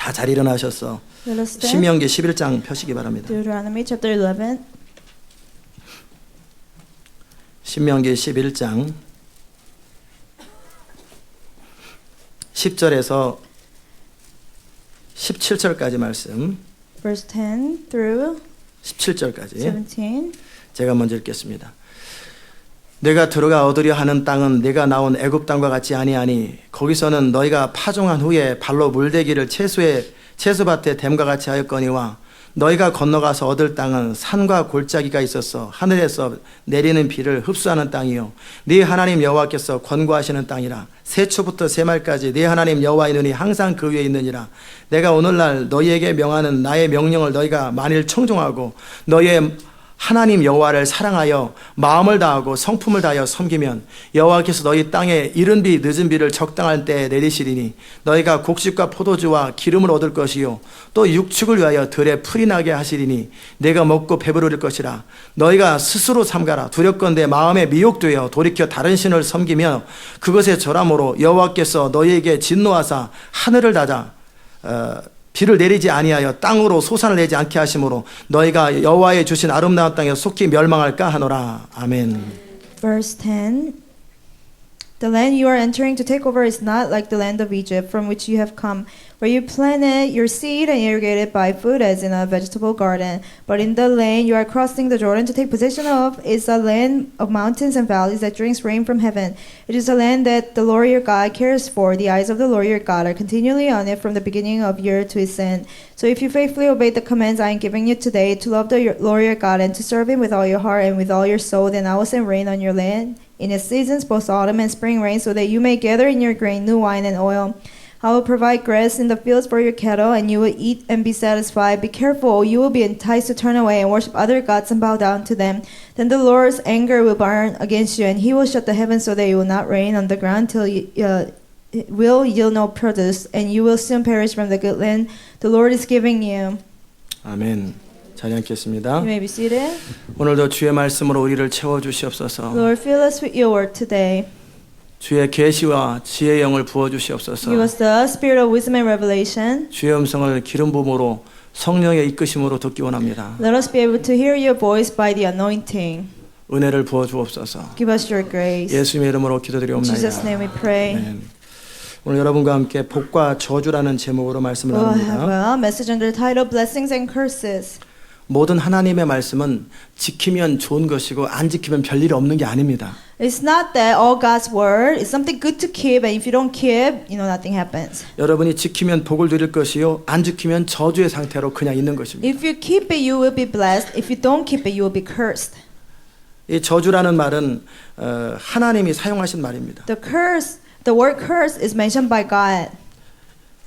다 잘 일어나셔서 Let us stand. 신명기 11장 펴시기 바랍니다. Deuteronomy chapter 11. 신명기 11장 10절에서 17절까지 말씀, Verse 10 through 17절까지 17. 제가 먼저 읽겠습니다. 내가 들어가 얻으려 하는 땅은 내가 나온 애굽 땅과 같지 아니하니 거기서는 너희가 파종한 후에 발로 물대기를 채소밭에 댐과 같이 하였거니와 너희가 건너가서 얻을 땅은 산과 골짜기가 있어서 하늘에서 내리는 비를 흡수하는 땅이요 네 하나님 여호와께서 권고하시는 땅이라 세초부터 세말까지 네 하나님 여호와의 눈이 항상 그 위에 있느니라. 내가 오늘날 너희에게 명하는 나의 명령을 너희가 만일 청종하고 너희의 하나님 여호와를 사랑하여 마음을 다하고 성품을 다하여 섬기면 여호와께서 너희 땅에 이른 비 늦은 비를 적당한 때에 내리시리니 너희가 곡식과 포도주와 기름을 얻을 것이요 또 육축을 위하여 들에 풀이 나게 하시리니 내가 먹고 배부를 것이라. 너희가 스스로 삼가라. 두렵건대 마음에 미혹되어 돌이켜 다른 신을 섬기며 그것에 절함으로 여호와께서 너희에게 진노하사 하늘을 닫아 비를 내리지 아니하여 땅으로 소산을 내지 않게 하심으로 너희가 여호와의 주신 아름다운 땅에 속히 멸망할까 하노라. 아멘. Verse 10. The land you are entering to take over is not like the land of Egypt from which you have come, where you planted your seed and irrigated by food as in a vegetable garden. But in the land you are crossing the Jordan to take possession of is a land of mountains and valleys that drinks rain from heaven. It is a land that the Lord your God cares for. The eyes of the Lord your God are continually on it from the beginning of year to its end. So if you faithfully obey the commands I am giving you today to love the Lord your God and to serve him with all your heart and with all your soul, then I will send rain on your land in its seasons, both autumn and spring rain, so that you may gather in your grain new wine and oil. I will provide grass in the fields for your cattle, and you will eat and be satisfied. Be careful, or you will be enticed to turn away and worship other gods and bow down to them. Then the Lord's anger will burn against you, and he will shut the heavens so that it will not rain on the ground till it will yield no produce, and you will soon perish from the good land the Lord is giving you. 아멘. 자리 앉겠습니다. You may be seated. 오늘도 주의 말씀으로 우리를 채워 주시옵소서. Lord, fill us with your word today. 주의 계시와 지혜의 영을 부어 주시옵소서. Give us the spirit of wisdom and revelation. 주의 음성을 기름 부음으로 성령의 이끄심으로 듣기 원합니다. Let us be able to hear your voice by the anointing. 은혜를 부어 주옵소서. Give us your grace. 예수님의 이름으로 In 기도드리옵나이다. Jesus' name we pray. 아멘. 오늘 여러분과 함께 복과 저주라는 제목으로 말씀을 We'll have 나눕니다. a message under the title Blessings and Curses. 모든 하나님의 말씀은 지키면 좋은 것이고 안 지키면 별일이 없는 게 아닙니다. It's not that all God's word is something good to keep, and if you don't keep, nothing happens. 여러분이 지키면 복을 누릴 것이요 안 지키면 저주의 상태로 그냥 있는 것입니다. If you keep it, you will be blessed. If you don't keep it, you will be cursed. 이 저주라는 말은 하나님이 사용하신 말입니다. The word curse is mentioned by God.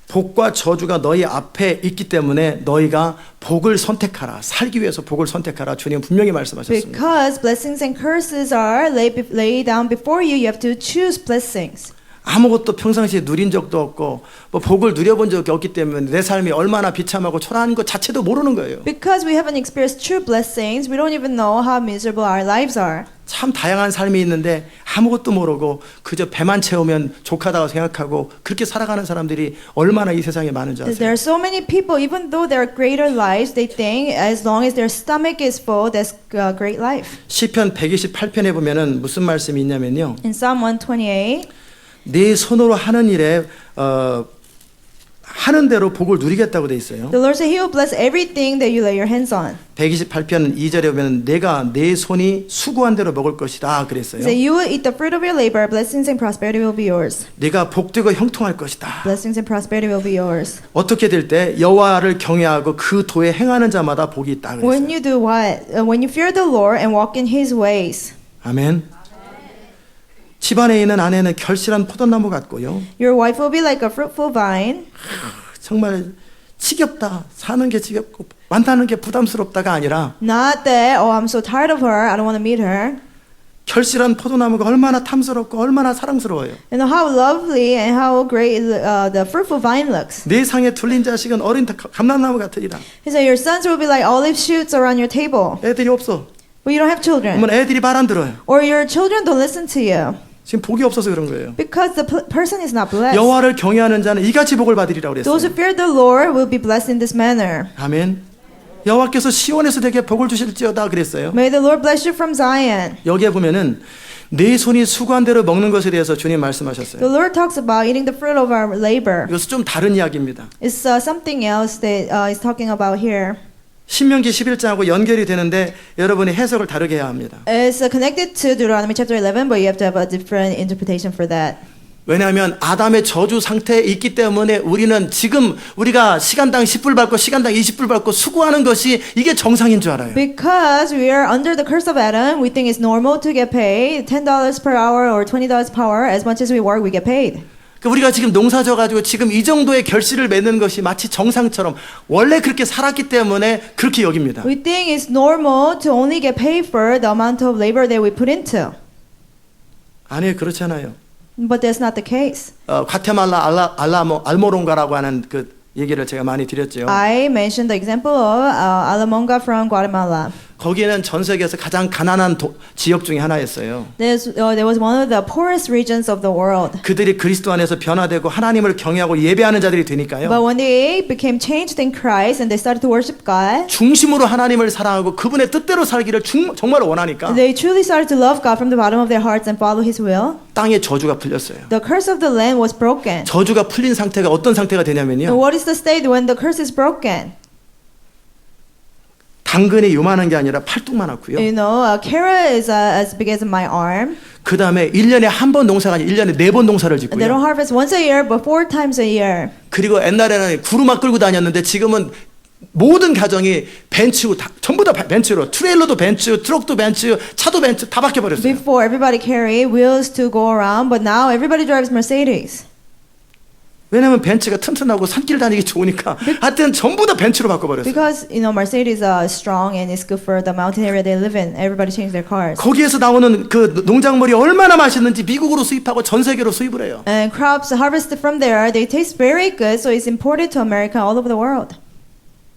복과 저주가 너희 앞에 있기 때문에 너희가 복을 선택하라. 살기 위해서 복을 선택하라. 주님 분명히 말씀하셨습니다. Because blessings and curses are laid down before you, you have to choose blessings. 아무것도 평상시에 누린 적도 없고 뭐 복을 누려본 적이 없기 때문에 내 삶이 얼마나 비참하고 초라한 것 자체도 모르는 거예요. Because we haven't experienced true blessings, we don't even know how miserable our lives are. 참 다양한 삶이 있는데 아무것도 모르고 그저 배만 채우면 족하다고 생각하고 그렇게 살아가는 사람들이 얼마나 이 세상에 많은 줄 There 아세요? are so many people, even though there are greater lives, they think as long as their stomach is full, that's a great life. 시편 128편에 보면은 무슨 말씀이 있냐면요. In Psalm 128, 네 손으로 하는 일에 하는 대로 복을 누리겠다고 돼 있어요. the Lord said He will bless everything that you lay your hands on. 128편 2절에 보면 내가 내 손이 수고한 대로 먹을 것이다 그랬어요. So you will eat the fruit of your labor, blessings and prosperity will be yours. 네가 복되고 형통할 것이다. Blessings and prosperity will be yours. 어떻게 될 때 여호와를 경외하고 그 도에 행하는 자마다 복이 있다 When 그랬어요. you do what? When you fear the Lord and walk in His ways. 아멘. 집안에 있는 아내는 결실한 포도나무 같고요. Your wife will be like a fruitful vine. 정말 지겹다. 사는 게 지겹고 만나는 게 부담스럽다가 아니라 Not that, oh, I'm so tired of her, I don't want to meet her. 결실한 포도나무가 얼마나 탐스럽고 얼마나 사랑스러워요. You know how lovely and how great the fruitful vine looks. 내 상에 둘린 자식은 어린 감람나무 같으리라. He said, your sons will be like olive shoots around your table. 애들이 없어. But you don't have children. 그러면 애들이 말 안 들어요. Or your children don't listen to you. 지금 복이 없어서 그런 거예요. Because the person is not blessed. 여호와를 경외하는 자는 이같이 복을 받으리라고 Those 그랬어요. who fear the Lord will be blessed in this manner. 아멘. 여호와께서 시온에서 되게 복을 주실지어다 그랬어요. May the Lord bless you from Zion. 여기에 보면은 내 손이 수고한 대로 먹는 것에 대해서 주님 말씀하셨어요. The Lord talks about eating the fruit of our labor. 이것은 좀 다른 이야기입니다. It's something else that is talking about here. 신명기 11장하고 연결이 되는데 여러분이 해석을 다르게 해야 합니다. It's connected to Deuteronomy chapter 11, but you have to have a different interpretation for that. 왜냐하면 아담의 저주 상태에 있기 때문에 우리는 지금 우리가 시간당 10불 받고 시간당 20불 받고 수고하는 것이 이게 정상인 줄 알아요. Because we are under the curse of Adam, we think it's normal to get paid $10 per hour or $20 per hour. As much as we work, we get paid. 그러니까 우리가 지금 농사 져가지고 지금 이 정도의 결실을 맺는 것이 마치 정상처럼 원래 그렇게 살았기 때문에 그렇게 여깁니다. We think it's normal to only get paid for the amount of labor that we put into. 아니에요, 그렇지 않아요. But that's not the case. 과테말라 알모론가라고 하는 그 얘기를 제가 많이 드렸죠. I mentioned the example of Alamonga from Guatemala. 거기에는 전 세계에서 가장 가난한 지역 중에 하나였어요. There was one of the poorest regions of the world. 그들이 그리스도 안에서 변화되고 하나님을 경외하고 예배하는 자들이 되니까요. But when they became changed in Christ and they started to worship God, 중심으로 하나님을 사랑하고 그분의 뜻대로 살기를 정말 원하니까 they truly started to love God from the bottom of their hearts and follow His will. 땅에 저주가 풀렸어요. The curse of the land was broken. 저주가 풀린 상태가 어떤 상태가 And 되냐면요. what is the state when the curse is broken? 당근이 요만한 게 아니라 팔뚝만하고요. You know, a carrot is as big as my arm. 그 다음에 1년에 한 번 농사가 아니라 1년에 4번 농사를 And they don't 짓고요. harvest once a year, but 4 times a year. 그리고 옛날에는 구루마 끌고 다녔는데 지금은 모든 가정이 벤츠 전부 다 벤츠로 트레일러도 벤츠, 트럭도 벤츠, 차도 벤츠 다 바뀌어버렸어요. Before everybody carry wheels to go around, but now everybody drives Mercedes. 왜냐면 벤츠가 튼튼하고 산길 다니기 좋으니까 하여튼 전부 다 벤츠로 바꿔버렸어요. Because you know Mercedes are strong and it's good for the mountain area they live in. Everybody changed their cars. 거기에서 나오는 그 농작물이 얼마나 맛있는지 미국으로 수입하고 전 세계로 수입을 해요. And crops harvested from there, they taste very good, so it's imported to America all over the world.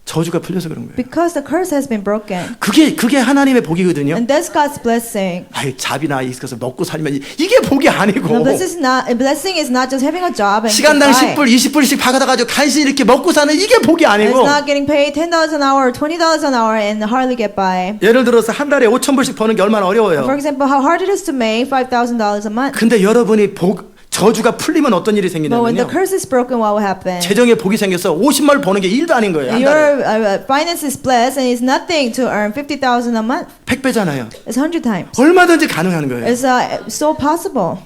저주가 풀려서 그런 거예요. Because the curse has been broken. 그게 하나님의 복이거든요. And that's God's blessing. 아이 잡이나 있어서 먹고 살면 이게 복이 아니고 No, blessing is not just having a job and 시간당 get by. 10불, 20불씩 받아가지고 간신히 이렇게 먹고 사는 이게 복이 It's 아니고 not getting paid $10 an hour or $20 an hour and hardly get by. 예를 들어서 한 달에 5,000불씩 버는 게 얼마나 어려워요. For example, how hard it is to make $5,000 a month. 근데 여러분이 저주가 풀리면 어떤 일이 But when the 생기냐면요. curse is broken, what will happen? 재정에 복이 생겨서 50만 을 버는 게 일도 아닌 거예요. 한 달에. Your finance is blessed and it's nothing to earn $50,000 a month. 100배잖아요. It's 100 times. 얼마든지 가능한 거예요. It's so possible.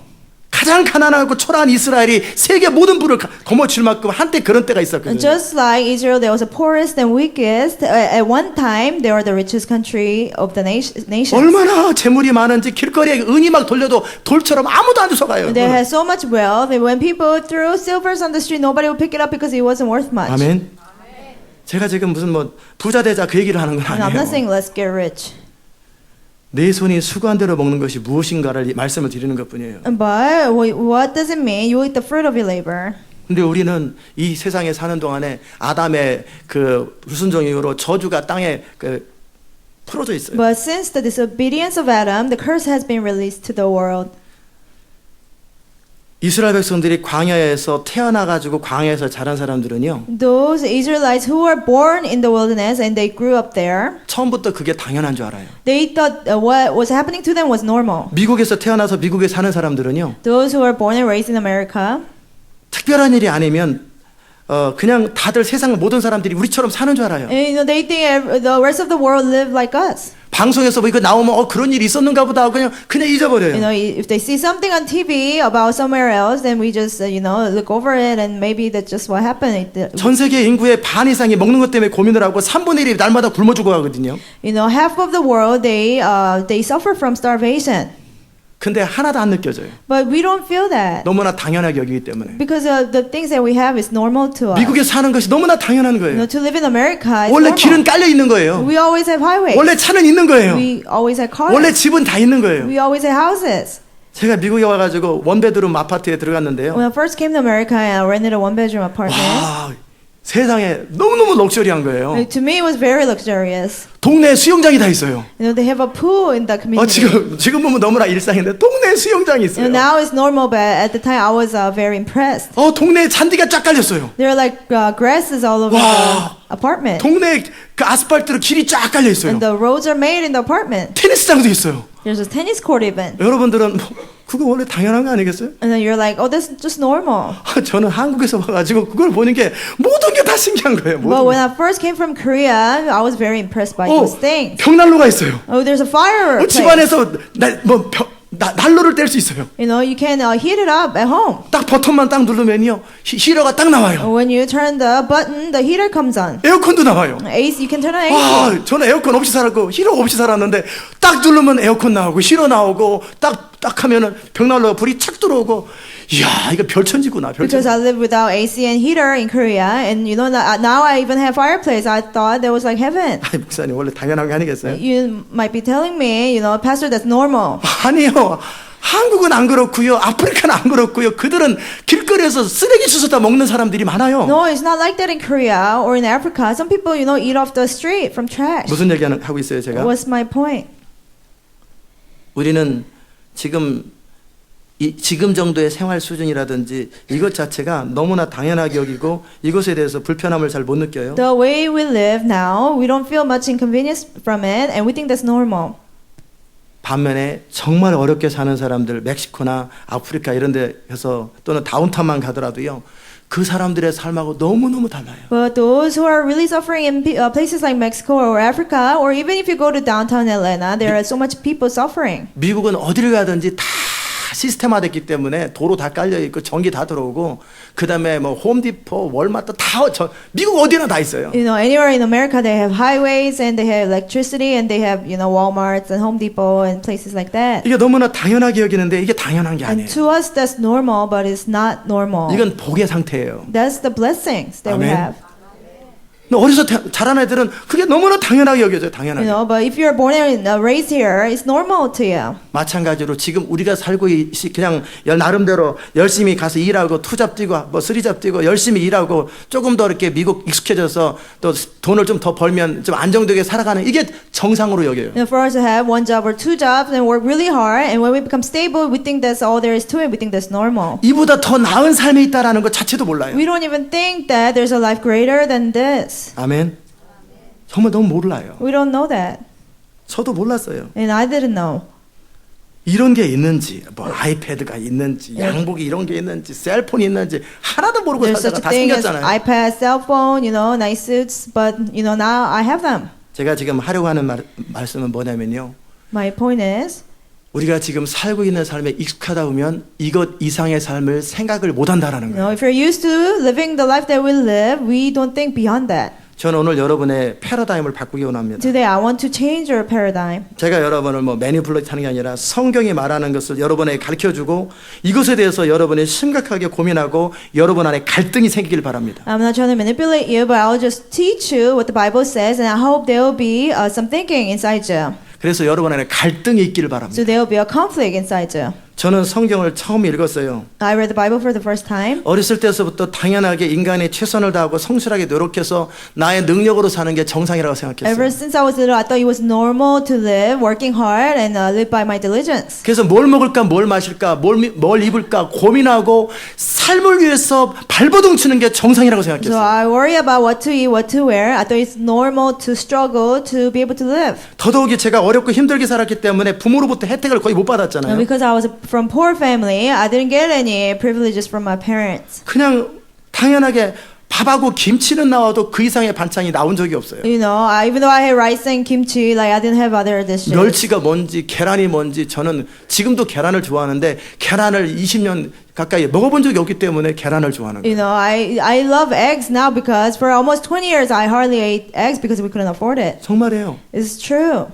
가장 가난하고 초라한 이스라엘이 세계 모든 부를 거머쥘 만큼 한때 그런 때가 있었거든요. And just like Israel, there was the poorest and weakest. At one time, they were the richest country of the nations. 얼마나 재물이 많은지 길거리에 은이 막 돌려도 돌처럼 아무도 안 주워가요. They had so much wealth that when people threw silvers on the street, nobody would pick it up because it wasn't worth much. 아멘. 제가 지금 무슨 뭐 부자 되자 그 얘기를 하는 건 And I'm not 아니에요. saying let's get rich. 내 손이 수고한 대로 먹는 것이 무엇인가를 말씀을 드리는 것뿐이에요. But what does it mean? You eat the fruit of your labor. 근데 우리는 이 세상에 사는 동안에 아담의 그 불순종 이후로 저주가 땅에 그 풀어져 있어요. But since the disobedience of Adam, the curse has been released to the world. 이스라엘 백성들이 광야에서 태어나 가지고 광야에서 자란 사람들은요. Those Israelites who were born in the wilderness and they grew up there, 처음부터 그게 당연한 줄 알아요. they thought what was happening to them was normal. 미국에서 태어나서 미국에 사는 사람들은요. Those who were born and raised in America, 특별한 일이 아니면 그냥 다들 세상 모든 사람들이 우리처럼 사는 줄 알아요. and, you know, they think the rest of the world live like us. 방송에서 뭐 이거 나오면 그런 일이 있었는가 보다 하고 그냥 잊어버려요. You know, if they see something on TV about somewhere else, then we just look over it and maybe that's just what happened. 전 세계 인구의 반 이상이 먹는 것 때문에 고민을 하고 3분의 1이 날마다 굶어 죽어가거든요. You know, half of the world they suffer from starvation. 근데 하나도 안 느껴져요. But we don't feel that 너무나 당연하게 여기기 때문에. because the things that we have is normal to us. 미국에 사는 것이 너무나 당연한 You know, 거예요. to live in America is 원래 normal. 길은 깔려 있는 거예요. We always have highways. 원래 차는 있는 거예요. We always have cars. 원래 집은 다 있는 거예요. We always have houses. 제가 미국에 와가지고 원베드룸 아파트에 들어갔는데요. When I first came to America, I rented a one-bedroom apartment. 와, 세상에 너무너무 럭셔리한 거예요. To me, it was very luxurious. 동네에 수영장이 다 있어요. You know, they have a pool in the community. 지금 보면 너무나 일상인데 동네에 수영장이 있어요. You know, now it's normal, but at the time I was very impressed. 동네에 잔디가 쫙 깔렸어요. There are like grasses all over Wow. the apartment. 동네에 그 아스팔트로 길이 쫙 깔려 있어요. And the roads are made in the apartment. 테니스장도 있어요. There's a tennis court even. 여러분들은 그거 원래 당연한 거 아니겠어요? And then you're like, oh, that's just normal. 저는 한국에서 와가지고 그걸 보는 게 모든 게 다 신기한 거예요. But when I first came from Korea, I was very impressed by those things. 벽난로가 있어요. Oh, there's a fire place. 집안에서 난로를 뗄 수 있어요. You know, you can heat it up at home. 딱 버튼만 딱 누르면요 히터가 딱 나와요. When you turn the button, the heater comes on. 에어컨도 나와요. AC, you can turn on AC. 저는 에어컨 없이 살았고 히터 없이 살았는데 딱 누르면 에어컨 나오고 히터 나오고 딱 하면은 벽난로가 불이 착 들어오고 이야 이거 별천지구나 Because 별천지. I lived without AC and heater in Korea, and you know now I even have fireplace. I thought that was like heaven. 목사님 원래 당연한 거 아니겠어요? You might be telling me, you know, Pastor, that's normal. 아니요. 한국은 안 그렇고요. 아프리카는 안 그렇고요. 그들은 길거리에서 쓰레기 주워다 먹는 사람들이 많아요. No, it's not like that in Korea or in Africa. Some people, you know, eat off the street from trash. 무슨 얘기 하고 있어요, 제가? What's my point? 우리는 지금 정도의 생활 수준이라든지 이것 자체가 너무나 당연하게 여기고 이것에 대해서 불편함을 잘 못 느껴요. The way we live now, we don't feel much inconvenience from it, and we think that's normal. 반면에 정말 어렵게 사는 사람들 멕시코나 아프리카 이런 데에서 또는 다운타운만 가더라도요. 그 사람들의 삶하고 너무너무 달라요. But those who are really suffering in places like Mexico or Africa, or even if you go to downtown Atlanta, there are so much people suffering. 미국은 어디를 가든지 다 시스템화됐기 때문에 도로 다 깔려 있고 전기 다 들어오고 그다음에 뭐 홈디포, 월마트 미국 어디나 다 있어요. You know, anywhere in America they have highways and they have electricity and they have, you know, Walmarts and Home Depot and places like that. 이게 너무나 당연하게 여기는데 이게 당연한 게 And 아니에요. to us that's normal, but it's not normal. 이건 복의 상태예요. That's the blessings that we 아멘. have. 어려서 자란 애들은 그게 너무나 당연하게 여겨져요. 당연하게. You know, but if you're born and raised here, it's normal to you. 마찬가지로 지금 우리가 살고 그냥 나름대로 열심히 가서 일하고 투잡 뛰고 뭐 쓰리잡 뛰고 열심히 일하고 조금 더 이렇게 미국 익숙해져서 또 돈을 좀 더 벌면 좀 안정되게 살아가는 이게 정상으로 여겨요. You know, for us to have one job or two jobs and work really hard, and when we become stable, we think that's all there is to it. We think that's normal. 이보다 더 나은 삶이 있다라는 것 자체도 몰라요. We don't even think that there's a life greater than this. 아멘. 정말 너무 몰라요. We don't know that. 저도 몰랐어요. And I didn't know. 이런 게 있는지, 뭐 아이패드가 있는지, 양복이 이런 게 있는지, 셀폰이 있는지 하나도 모르고 There's such 살다가 a 다 thing as 생겼잖아요. iPad, cell phone, you know, nice suits, but you know now I have them. 제가 지금 하려고 하는 말씀은 뭐냐면요. My point is, 우리가 지금 살고 있는 삶에 익숙하다 보면 이것 이상의 삶을 생각을 못 한다라는 you 거예요. know, if you're used to living the life that we live, we don't think beyond that. 저는 오늘 여러분의 패러다임을 바꾸기 원합니다. Today I want to change your paradigm. 제가 여러분을 뭐 매니플레이트 하는 게 아니라 성경이 말하는 것을 여러분에게 가르쳐주고 이것에 대해서 여러분이 심각하게 고민하고 여러분 안에 갈등이 생기길 바랍니다. I'm not trying to manipulate you, but I'll just teach you what the Bible says, and I hope there will be some thinking inside you. 그래서 여러분 안에 갈등이 있기를 바랍니다. So there will be a conflict inside you. 저는 성경을 처음 읽었어요. I read the Bible for the first time. 어렸을 때서부터 당연하게 인간이 최선을 다하고 성실하게 노력해서 나의 능력으로 사는 게 정상이라고 Ever 생각했어요. since I was little, I thought it was normal to live working hard and live by my diligence. 그래서 뭘 먹을까, 뭘 마실까, 뭘 입을까 고민하고 삶을 위해서 발버둥 치는 게 정상이라고 So 생각했어요. I worry about what to eat, what to wear. I thought it's normal to struggle to be able to live. 더더욱이 제가 어렵고 힘들게 살았기 때문에 부모로부터 혜택을 거의 못 And 받았잖아요. because I was from poor family, I didn't get any privileges from my parents. 그냥 당연하게 밥하고 김치는 나와도 그 이상의 반찬이 나온 적이 없어요. You know, even though I had rice and kimchi, like I didn't have other dishes. 멸치가 뭔지 계란이 뭔지 저는 지금도 계란을 좋아하는데 계란을 20년 가까이 먹어본 적이 없기 때문에 계란을 좋아하는 You 거예요. know, I love eggs now because for almost 20 years I hardly ate eggs because we couldn't afford it. 정말이에요. It's true.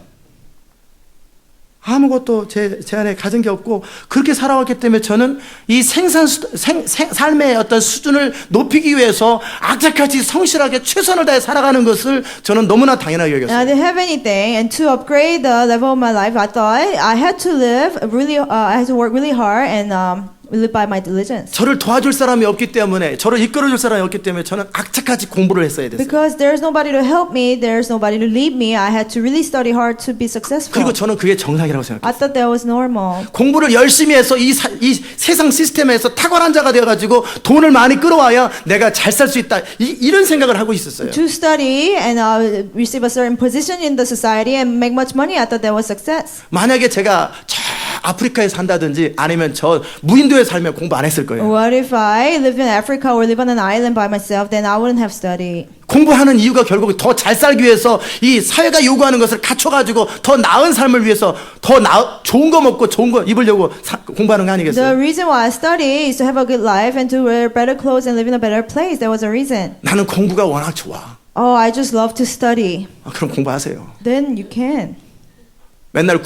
아무것도 제 안에 가진 게 없고 그렇게 살아왔기 때문에 저는 이 삶의 어떤 수준을 높이기 위해서 악착같이 성실하게 최선을 다해 살아가는 것을 저는 너무나 당연하게 And 여겼어요. I didn't have anything, and to upgrade the level of my life, I thought I had to live really, I had to work really hard and We live by my diligence. 저를 도와줄 사람이 없기 때문에, 저를 이끌어줄 사람이 없기 때문에 저는 악착같이 공부를 했어야 됐어요. Because there's nobody to help me, there's nobody to lead me, I had to really study hard to be successful. 그리고 저는 그게 정상이라고 생각해요. I thought that was normal. 공부를 열심히 해서 이 세상 시스템에서 탁월한 자가 되어가지고 돈을 많이 끌어와야 내가 잘 살 수 있다. 이런 생각을 하고 있었어요. To study and receive a certain position in the society and make much money, I thought that was success. 만약에 제가 저 아프리카에 산다든지 아니면 저 무인도에 살면 공부 안 했을 거예요. What if I lived in Africa or live on an island by myself? Then I wouldn't have studied. 공부하는 이유가 결국 더 잘 살기 위해서 이 사회가 요구하는 것을 갖춰가지고 더 나은 삶을 위해서 좋은 거 먹고 좋은 거 입으려고 공부하는 거 The 아니겠어요? reason why I study is to have a good life and to wear better clothes and live in a better place. That was a reason. 나는 공부가 워낙 좋아. Oh, I just love to study. 그럼 공부하세요. Then you can. 맨날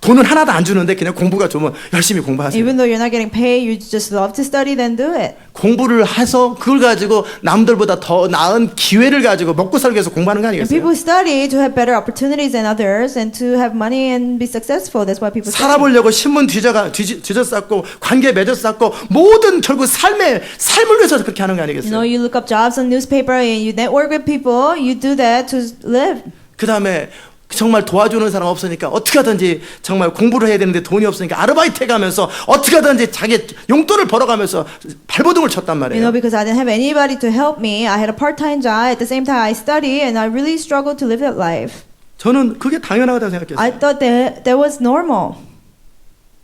돈은 하나도 안 주는데 그냥 공부가 좋으면 열심히 공부하세요. Even though you're not getting paid, you just love to study, then do it. 공부를 해서 그걸 가지고 남들보다 더 나은 기회를 가지고 먹고 살기 위해서 공부하는 거 And 아니겠어요? people study to have better opportunities than others and to have money and be successful. That's why people study. 살아보려고 신문 뒤져 쌓고 관계 맺어 쌓고 모든 결국 삶을 위해서 그렇게 하는 거 You 아니겠어요? know, you look up jobs on newspaper and you network with people. You do that to live. 그 다음에 정말 도와주는 사람 없으니까 어떻게 하든지 정말 공부를 해야 되는데 돈이 없으니까 아르바이트 해가면서 어떻게 하든지 자기 용돈을 벌어가면서 발버둥을 쳤단 You know, 말이에요. because I didn't have anybody to help me. I had a part-time job. At the same time, I study and I really struggled to live that life. 저는 그게 당연하다고 I 생각했어요. thought that was normal.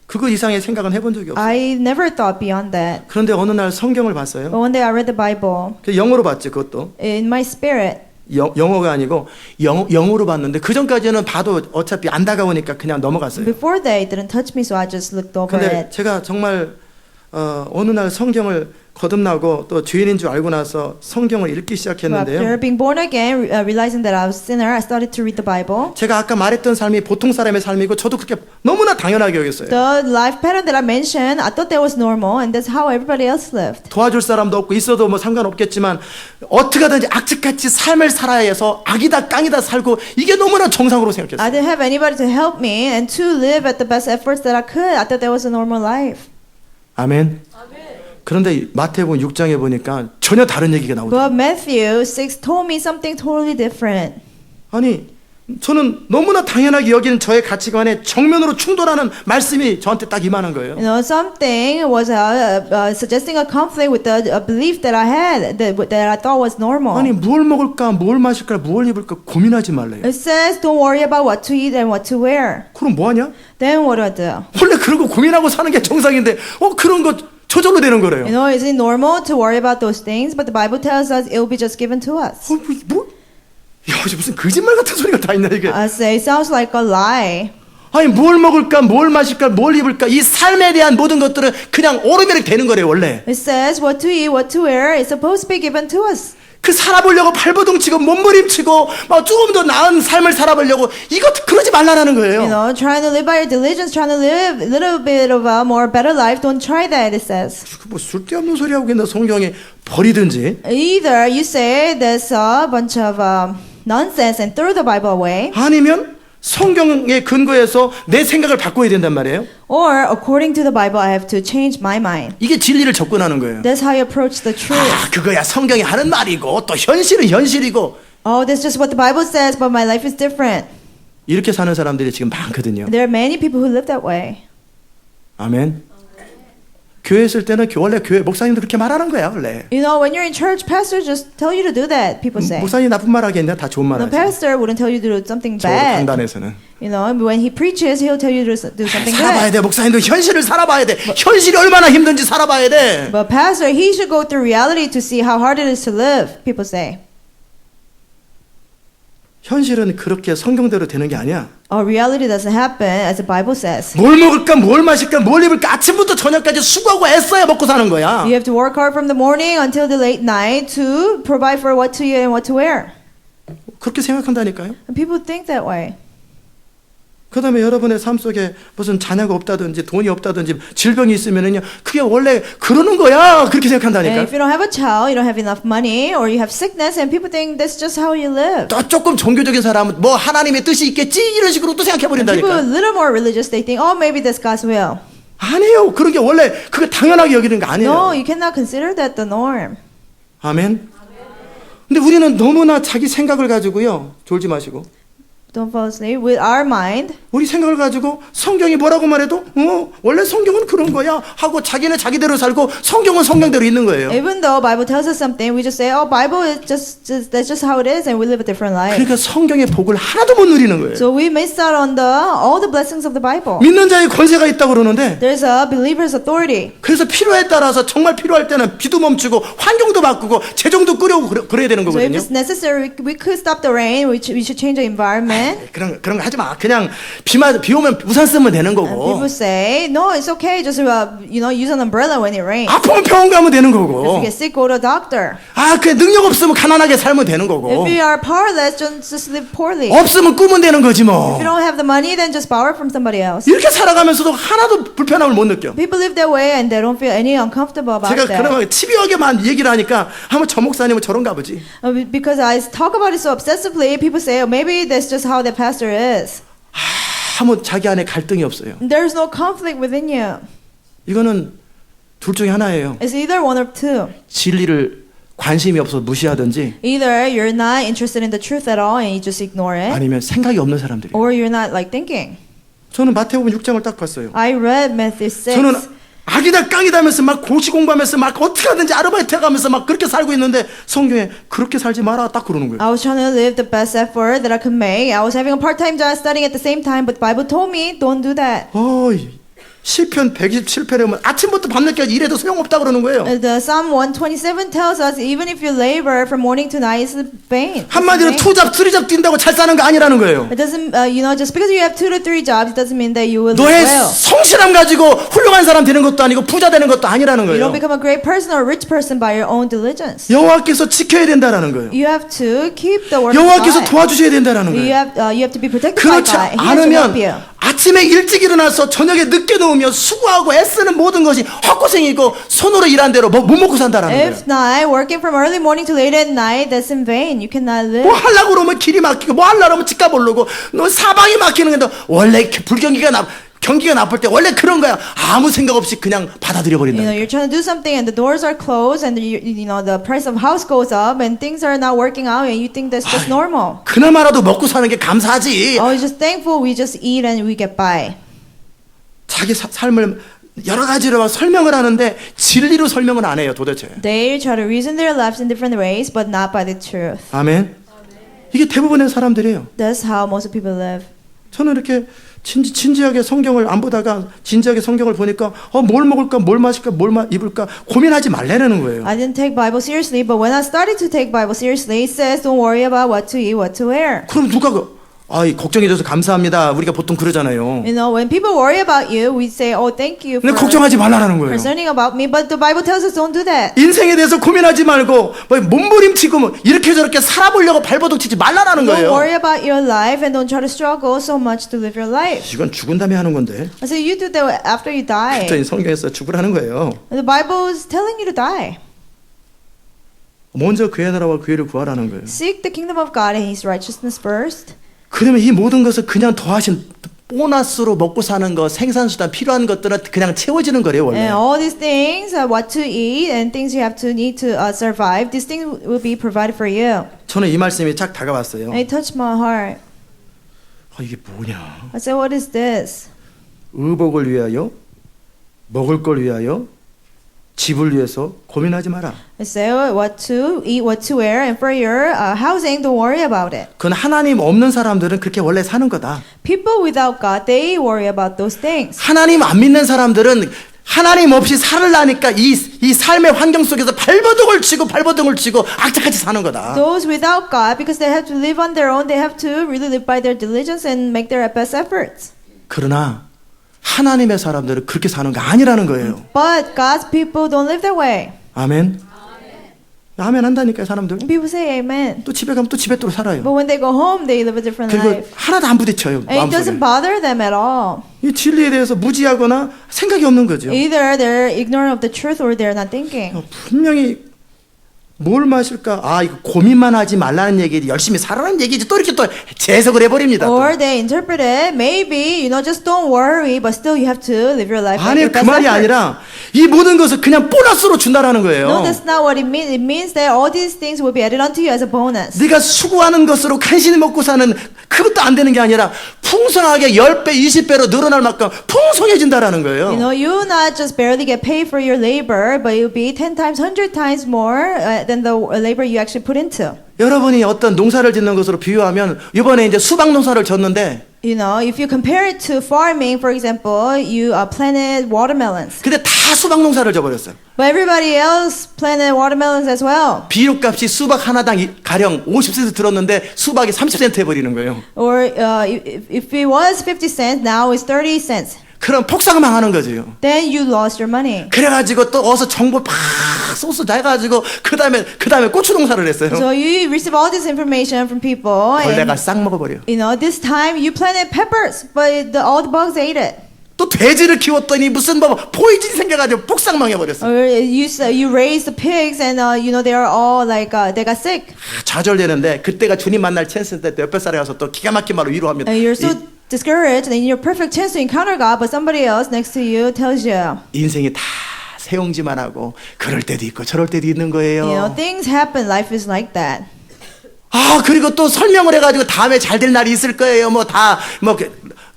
그거 이상의 생각은 해본 적이 없어요. I never thought beyond that. 그런데 어느 날 성경을 봤어요. But one day I read the Bible 그 영어로 봤지 그것도. in my spirit. 영어가 아니고 영어로 봤는데 그 전까지는 봐도 어차피 안 다가오니까 그냥 넘어갔어요. Before that, it didn't touch me, so I just looked over 근데 it. 제가 정말 어느 날 성경을 거듭나고 또 죄인인 줄 알고 나서 성경을 읽기 After 시작했는데요. being born again, realizing that I was a sinner, I started to read the Bible. 제가 아까 말했던 삶이 보통 사람의 삶이고 저도 그렇게 너무나 당연하게 여겼어요. The life pattern that I mentioned, I thought that was normal, and that's how everybody else lived. 도와줄 사람도 없고 있어도 뭐 상관없겠지만 어떻게 하든지 악착같이 삶을 살아야 해서 악이다 깡이다 살고 이게 너무나 정상으로 I 생각했어요. didn't have anybody to help me, and to live at the best efforts that I could. I thought that was a normal life. 아멘. 그런데 마태복음 6장에 보니까 전혀 다른 얘기가 나오더라고요. But Matthew 6 told me something totally different. 아니 저는 너무나 당연하게 여기는 저의 가치관에 정면으로 충돌하는 말씀이 저한테 딱 임하는 거예요. You know, something was suggesting a conflict with the belief that I had, that I thought was normal. 아니 뭘 먹을까 뭘 마실까 뭘 입을까 고민하지 말래요. It says, don't worry about what to eat and what to wear. 그럼 뭐 하냐? Then what do I do? 원래 그런 거 고민하고 사는 게 정상인데 그런 거 저절로 되는 거래요. You know, is it normal to worry about those things? But the Bible tells us it will be just given to us. 야, 무슨 거짓말 같은 소리가 다 있나 이게. I say, it sounds like a lie. 아니 뭘 먹을까 뭘 마실까 뭘 입을까 이 삶에 대한 모든 것들은 그냥 오르메르 되는 거래요 원래. It says what to eat, what to wear is supposed to be given to us. 그 살아보려고 발버둥 치고 몸부림치고 막 조금 더 나은 삶을 살아보려고 이것 그러지 말라라는 거예요. You know, trying to live by your diligence, trying to live a little bit of a more better life. Don't try that, it says. 뭐 쓸데없는 소리 하고 있나 성경에 버리든지 Either you say there's a bunch of nonsense and throw the Bible away, 아니면 성경의 근거에서 내 생각을 바꿔야 된단 말이에요. or according to the Bible, I have to change my mind. 이게 진리를 접근하는 거예요. That's how you approach the truth. 그거야 성경이 하는 말이고 또 현실은 현실이고 Oh, that's just what the Bible says, but my life is different. 이렇게 사는 사람들이 지금 많거든요. There are many people who live that way. 아멘. 교회 있을 때는 원래 교회 목사님도 그렇게 말하는 거야 원래. You know, when you're in church, pastors just tell you to do that, people say. 목사님 나쁜 말 하겠냐? 다 좋은 말 The 하지. pastor wouldn't tell you to do something 저 bad. 강단에서는 You know, when he preaches, he'll tell you to do something 살아봐야 good. 돼. 목사님도 현실을 살아봐야 돼. 현실이 얼마나 힘든지 살아봐야 돼. But pastor, he should go through reality to see how hard it is to live, people say. 현실은 그렇게 성경대로 되는 게 아니야. Reality doesn't happen as the Bible says. 뭘 먹을까, 뭘 마실까, 뭘 입을까 아침부터 저녁까지 수고하고 애써야 먹고 사는 거야. You have to work hard from the morning until the late night to provide for what to eat and what to wear. 그렇게 생각한다니까요. And people think that way. 그 다음에 여러분의 삶 속에 무슨 자녀가 없다든지 돈이 없다든지 질병이 있으면은요, 그게 원래 그러는 거야. 그렇게 And 생각한다니까. if you don't have a child, you don't have enough money, or you have sickness, and people think that's just how you live. 또 조금 종교적인 사람은 뭐 하나님의 뜻이 있겠지? 이런 식으로 또 And people a 생각해버린다니까. little more religious, they think, oh, maybe that's God's will. 아니에요. 그런 게 원래 그게 당연하게 여기는 거 아니에요. No, you cannot consider that the norm. 아멘. 근데 우리는 너무나 자기 생각을 가지고요. 졸지 마시고. Don't fall asleep. With our mind, 우리 생각을 가지고 성경이 뭐라고 말해도 원래 성경은 그런 거야 하고 자기는 자기대로 살고 성경은 성경대로 있는 거예요. even though Bible tells us something, we just say, "Oh, Bible is just that's just how it is," and we live a different life. 그러니까 성경의 복을 하나도 못 누리는 거예요. So we miss out on all the blessings of the Bible. 믿는 자의 권세가 있다고 그러는데 There's a believer's authority. 그래서 필요에 따라서 정말 필요할 때는 비도 멈추고 환경도 바꾸고 재정도 끓여오고 그래야 되는 So if 거거든요. it's necessary, we could stop the rain. We should change the environment. 그런 거 하지 마. 그냥 비 오면 우산 쓰면 되는 And 거고. people say, "No, it's okay. Just use an umbrella when it rains. 아프면 병원 가면 되는 If 거고. you get sick, go to a doctor. 아, 그 능력 없으면 가난하게 살면 되는 거고. If you are powerless, just live poorly. 없으면 꾸면 되는 거지 뭐. If you don't have the money, then just borrow from somebody else." 이렇게 살아가면서도 하나도 불편함을 못 느껴. People live that way and they don't feel any uncomfortable about 제가 that. 그러면 집요하게만 얘기를 하니까 한번 저 목사님은 저런가 보지. Because I talk about it so obsessively, people say, "Oh, maybe that's just how the pastor is." 한번 자기 안에 갈등이 없어요. There's no conflict within you. 이거는 둘 중에 하나예요. It's either one or two. 진리를 관심이 없어서 무시하든지 Either you're not interested in the truth at all and you just ignore it, 아니면 생각이 없는 사람들이에요. or you're not like thinking. 저는 마태복음 6장을 딱 봤어요. I read Matthew 6. 저는 악이다 깡이다 하면서 막 고시 공부하면서 막 어떻게 하든지 아르바이트 해가면서 막 그렇게 살고 있는데 성경에 그렇게 살지 마라 딱 그러는 거예요. I was trying to live the best effort that I could make. I was having a part-time job studying at the same time, but the Bible told me don't do that. 시편 127편에 보면 아침부터 밤늦게 일해도 소용없다 그러는 거예요. The Psalm 127 tells us even if you labor from morning to night, it's vain. 한마디로 투잡 쓰리잡 뛴다고 잘 사는 거 아니라는 거예요. It doesn't, just because you have 2 to 3 jobs, it doesn't mean that you will live 너의 well. 성실함 가지고 훌륭한 사람 되는 것도 아니고 부자 되는 것도 아니라는 You 거예요. don't become a great person or a rich person by your own diligence. 여호와께서 지켜야 된다라는 거예요. You have to keep the word of 여호와께서 God. 도와주셔야 된다라는 You 거예요. have to be protected by 그렇지 God. He has to help you. 않으면 아침에 일찍 일어나서 저녁에 늦게 누우며 수고하고 애쓰는 모든 것이 헛고생이고 손으로 일한 대로 못 먹고 산다라는 거예요. If not, working from early morning to late at night, that's in vain. You cannot live. 뭐 하려고 그러면 길이 막히고 뭐 하려고 그러면 집값 오르고 너 사방이 막히는 건데 원래 경기가 나쁠 때 원래 그런 거야. 아무 생각 없이 그냥 받아들여 버린다. You're trying to do something and the doors are closed and the price of house goes up and things are not working out and you think that's just normal. 그나마라도 먹고 사는 게 감사하지. Oh, we're just thankful we just eat and we get by. 자기 삶을 여러 가지로 막 설명을 하는데 진리로 설명은 안 해요 도대체. They try to reason their lives in different ways but not by the truth. 아멘. 이게 대부분의 사람들이에요. That's how most people live. 저는 이렇게 진지하게 성경을 안 보다가 진지하게 성경을 보니까 뭘 먹을까 뭘 마실까 뭘 입을까 고민하지 말라는 거예요. I didn't take Bible seriously, but when I started to take Bible seriously, it says don't worry about what to eat, what to wear. 그럼 누가 걱정해줘서 감사합니다. 우리가 보통 그러잖아요. When people worry about you, we say, "Oh, thank you 근데 for 걱정하지 말라는 거예요. concerning about me." But the Bible tells us don't do that. 인생에 대해서 고민하지 말고 몸부림치고 뭐 이렇게 저렇게 살아보려고 발버둥 치지 말라는 Don't 거예요. worry about your life and don't try to struggle so much to live your life. 이건 죽은 다음에 하는 건데. I say you do that after you die. 그랬더니 성경에서 죽으라는 거예요. The Bible is telling you to die. 먼저 그의 나라와 그 일을 구하라는 거예요. Seek the kingdom of God and His righteousness first. 그러면 이 모든 것을 그냥 더하신 보너스로 먹고 사는 거, 생산수단 필요한 것들은 그냥 채워지는 거래요 원래. And all these things, what to eat and things you have to need to survive, these things will be provided for you. 저는 이 말씀이 쫙 다가왔어요. And it touched my heart. 이게 뭐냐? I said, what is this? 의복을 위하여, 먹을 걸 위하여, 집을 위해서 고민하지 마라. I said, what to eat, what to wear, and for your housing, don't worry about it. 그건 하나님 없는 사람들은 그렇게 원래 사는 거다. People without God, they worry about those things. 하나님 안 믿는 사람들은 하나님 없이 살으려니까 이 삶의 환경 속에서 발버둥을 치고 악착같이 사는 거다. Those without God, because they have to live on their own, they have to really live by their diligence and make their best efforts. 그러나 하나님의 사람들은 그렇게 사는 거 아니라는 거예요. But God's people don't live that way. 아멘. 아멘 한다니까요 사람들. And people say amen. 또 집에 가면 또 집에 또 살아요. But when they go home, they live a different 그리고 life. 하나도 안 부딪혀요 And it doesn't 마음속에. bother them at all. 이 진리에 대해서 무지하거나 생각이 없는 거죠. Either they're ignorant of the truth or they're not thinking. 분명히 뭘 마실까? 아, 이거 고민만 하지 말라는 얘기지, 열심히 살아라는 얘기지. 또 이렇게 또 재해석을 해버립니다. 또. Or they interpret it, maybe, just don't worry, but still you have to live your life. 아니, at 그 your best 말이 effort. 아니라 이 모든 것을 그냥 보너스로 준다라는 거예요. No, that's not what it means. It means that all these things will be added onto you as a bonus. 네가 수고하는 것으로 간신히 먹고 사는 그것도 안 되는 게 아니라 풍성하게 10배, 20배로 늘어날 만큼 풍성해진다라는 거예요. You not just barely get paid for your labor, but you'll be 10 times, 100 times more than the labor you actually put into. 여러분이 어떤 농사를 짓는 것으로 비유하면 이번에 이제 수박 농사를 졌는데 If you compare it to farming, for example, you planted watermelons. 근데 다 수박 농사를 져버렸어요. But everybody else planted watermelons as well. 비료값이 수박 하나당 가령 50센트 들었는데 수박이 30센트 해버리는 거예요. Or if it was 50 cents, now it's 30 cents. 그럼 폭삭 망하는 거죠. Then you lost your money. 그래가지고 또 어서 정보 팍 소스 해가지고 그 다음에 고추 농사를 했어요. So you receive all this information from people. 벌레가 And, 싹 먹어버려. this time you planted peppers, but all the bugs ate it. 또 돼지를 키웠더니 무슨 포이즌이 생겨가지고 폭삭 망해버렸어. Or you raise the pigs, and they are all like they got sick. 좌절되는데 그때가 주님 만날 찬스인데 또 옆에 사람이 가서 또 기가 막힌 말로 위로합니다. And you're so discouraged, and in your perfect chance to encounter God, but somebody else next to you tells you. 인생이 다 세옹지만 하고 그럴 때도 있고 저럴 때도 있는 거예요. Things happen. Life is like that. 아, 그리고 또 설명을 해가지고 다음에 잘 될 날이 있을 거예요.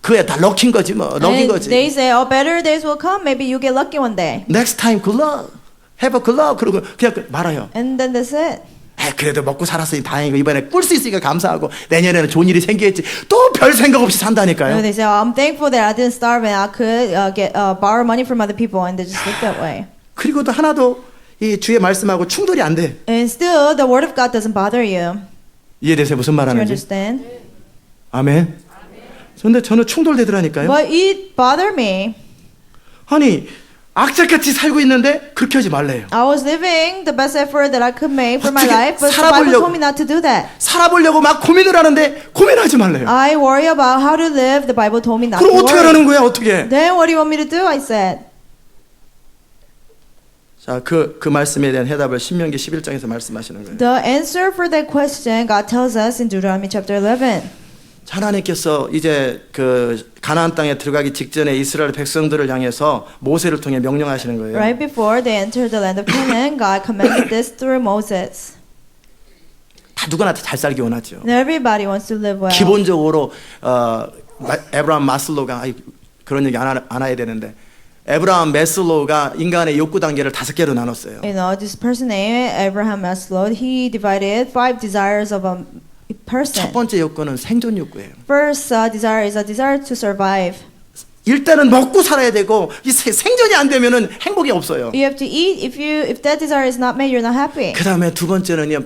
그게 다 럭킨 거지 럭인 And 거지. they say, better days will come. Maybe you get lucky one day. Next time good luck. Have a good luck. 그러고 그냥 말아요. And then that's it. 그래도 먹고 살았으니 다행이고 이번에 꿀 수 있으니까 감사하고 내년에는 좋은 일이 생기겠지. 또 별 생각 없이 산다니까요. They say, I'm thankful that I didn't starve and I could borrow money from other people, and they just live that way. 그리고도 하나도 이 주의 말씀하고 충돌이 안 돼. And still, the word of God doesn't bother you. 이해되세요? 무슨 Do you 말하는지? understand? 아멘. 근데 저는 충돌되더라니까요. But it bothered me. 아니 악착같이 살고 있는데 그렇게 하지 말래요. I was living the best effort that I could make for my 어떻게 life, but the Bible 살아보려고- told me not to do that. 살아보려고 막 고민을 하는데 고민하지 말래요. I worry about how to live. The Bible told me not 그럼 to 어떻게 worry. 하라는 거야? 어떻게? Then what do you want me to do? I said. 자, 그 말씀에 대한 해답을 신명기 11장에서 말씀하시는 거예요. The answer for that question God tells us in Deuteronomy chapter 11. 하나님께서 이제 그 가나안 땅에 들어가기 직전에 이스라엘 백성들을 향해서 모세를 통해 명령하시는 거예요. Right before they entered the land of Canaan, God commanded this through Moses. 다 누구나 잘 살기 원하죠. And everybody wants to live well. 기본적으로 에브라함 마슬로가 그런 얘기 안 해야 되는데 에브라함 마슬로가 인간의 욕구 단계를 5개로 나눴어요. This person named Abraham Maslow, he divided 5 desires of a person. 첫 번째 욕구는 생존 욕구예요. First desire is a desire to survive. 일단은 먹고 살아야 되고 이 생존이 안 되면은 행복이 없어요. You have to eat. If that desire is not met, you're not happy. 그 다음에 두 번째는요.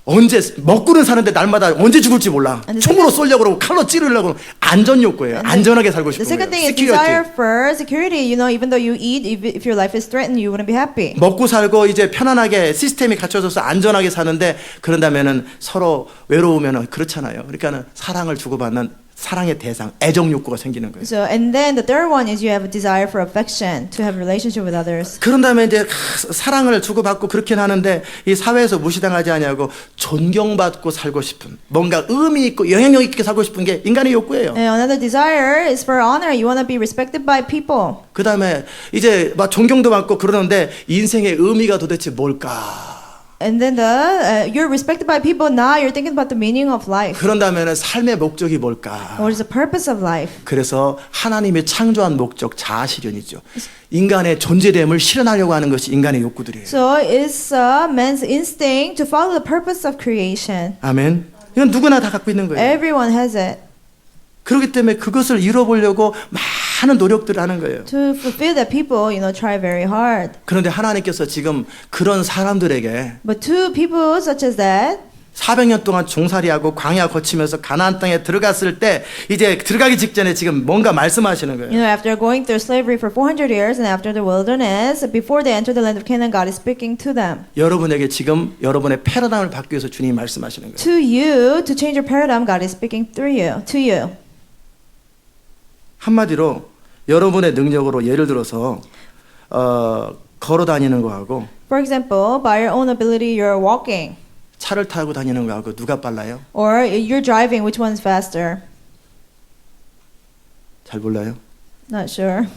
언제 먹고는 사는데 날마다 언제 죽을지 몰라. 총으로 쏘려고 그러고 칼로 찌르려고 그러고 안전 욕구예요. 안전하게 살고 The 싶은 second thing 거예요. is desire for security. Even though you eat, if your life is threatened, you wouldn't be happy. 먹고 살고 이제 편안하게 시스템이 갖춰져서 안전하게 사는데 그런다면은 서로 외로우면은 그렇잖아요. 그러니까는 사랑을 주고받는 사랑의 대상, 애정 욕구가 생기는 거예요. So, and then the third one is you have a desire for affection, to have a relationship with others. 그런 다음에 이제 사랑을 주고받고 그렇긴 하는데 이 사회에서 무시당하지 않냐고 존경받고 살고 싶은 뭔가 의미 있고 영향력 있게 살고 싶은 게 인간의 욕구예요. And another desire is for honor. You want to be respected by people. 그 다음에 이제 막 존경도 받고 그러는데 인생의 의미가 도대체 뭘까? And then you're respected by people. Now you're thinking about the meaning of life. 그런다면은 삶의 목적이 뭘까? What is the purpose of life? 그래서 하나님이 창조한 목적 자아실현이죠. 인간의 존재됨을 실현하려고 하는 것이 인간의 욕구들이에요. So it's man's instinct to follow the purpose of creation. 아멘. 이건 누구나 다 갖고 있는 거예요. Everyone has it. 그렇기 때문에 그것을 이뤄보려고 많은 노력들을 하는 거예요. To fulfill that, people, try very hard. 그런데 하나님께서 지금 그런 사람들에게 But to people such as that, 400년 동안 종살이하고 광야 거치면서 가나안 땅에 들어갔을 때 이제 들어가기 직전에 지금 뭔가 말씀하시는 거예요. after going through slavery for 400 years and after the wilderness, before they enter the land of Canaan, God is speaking to them. 여러분에게 지금 여러분의 패러다임을 바꾸기 위해서 주님이 말씀하시는 거예요. To you, to change your paradigm, God is speaking through you, to you. 한마디로 여러분의 능력으로 예를 들어서 걸어 다니는 거하고 For example, by your own ability, you're walking, 차를 타고 다니는 거하고 누가 빨라요? or you're driving. Which one's faster? 잘 몰라요. Not sure.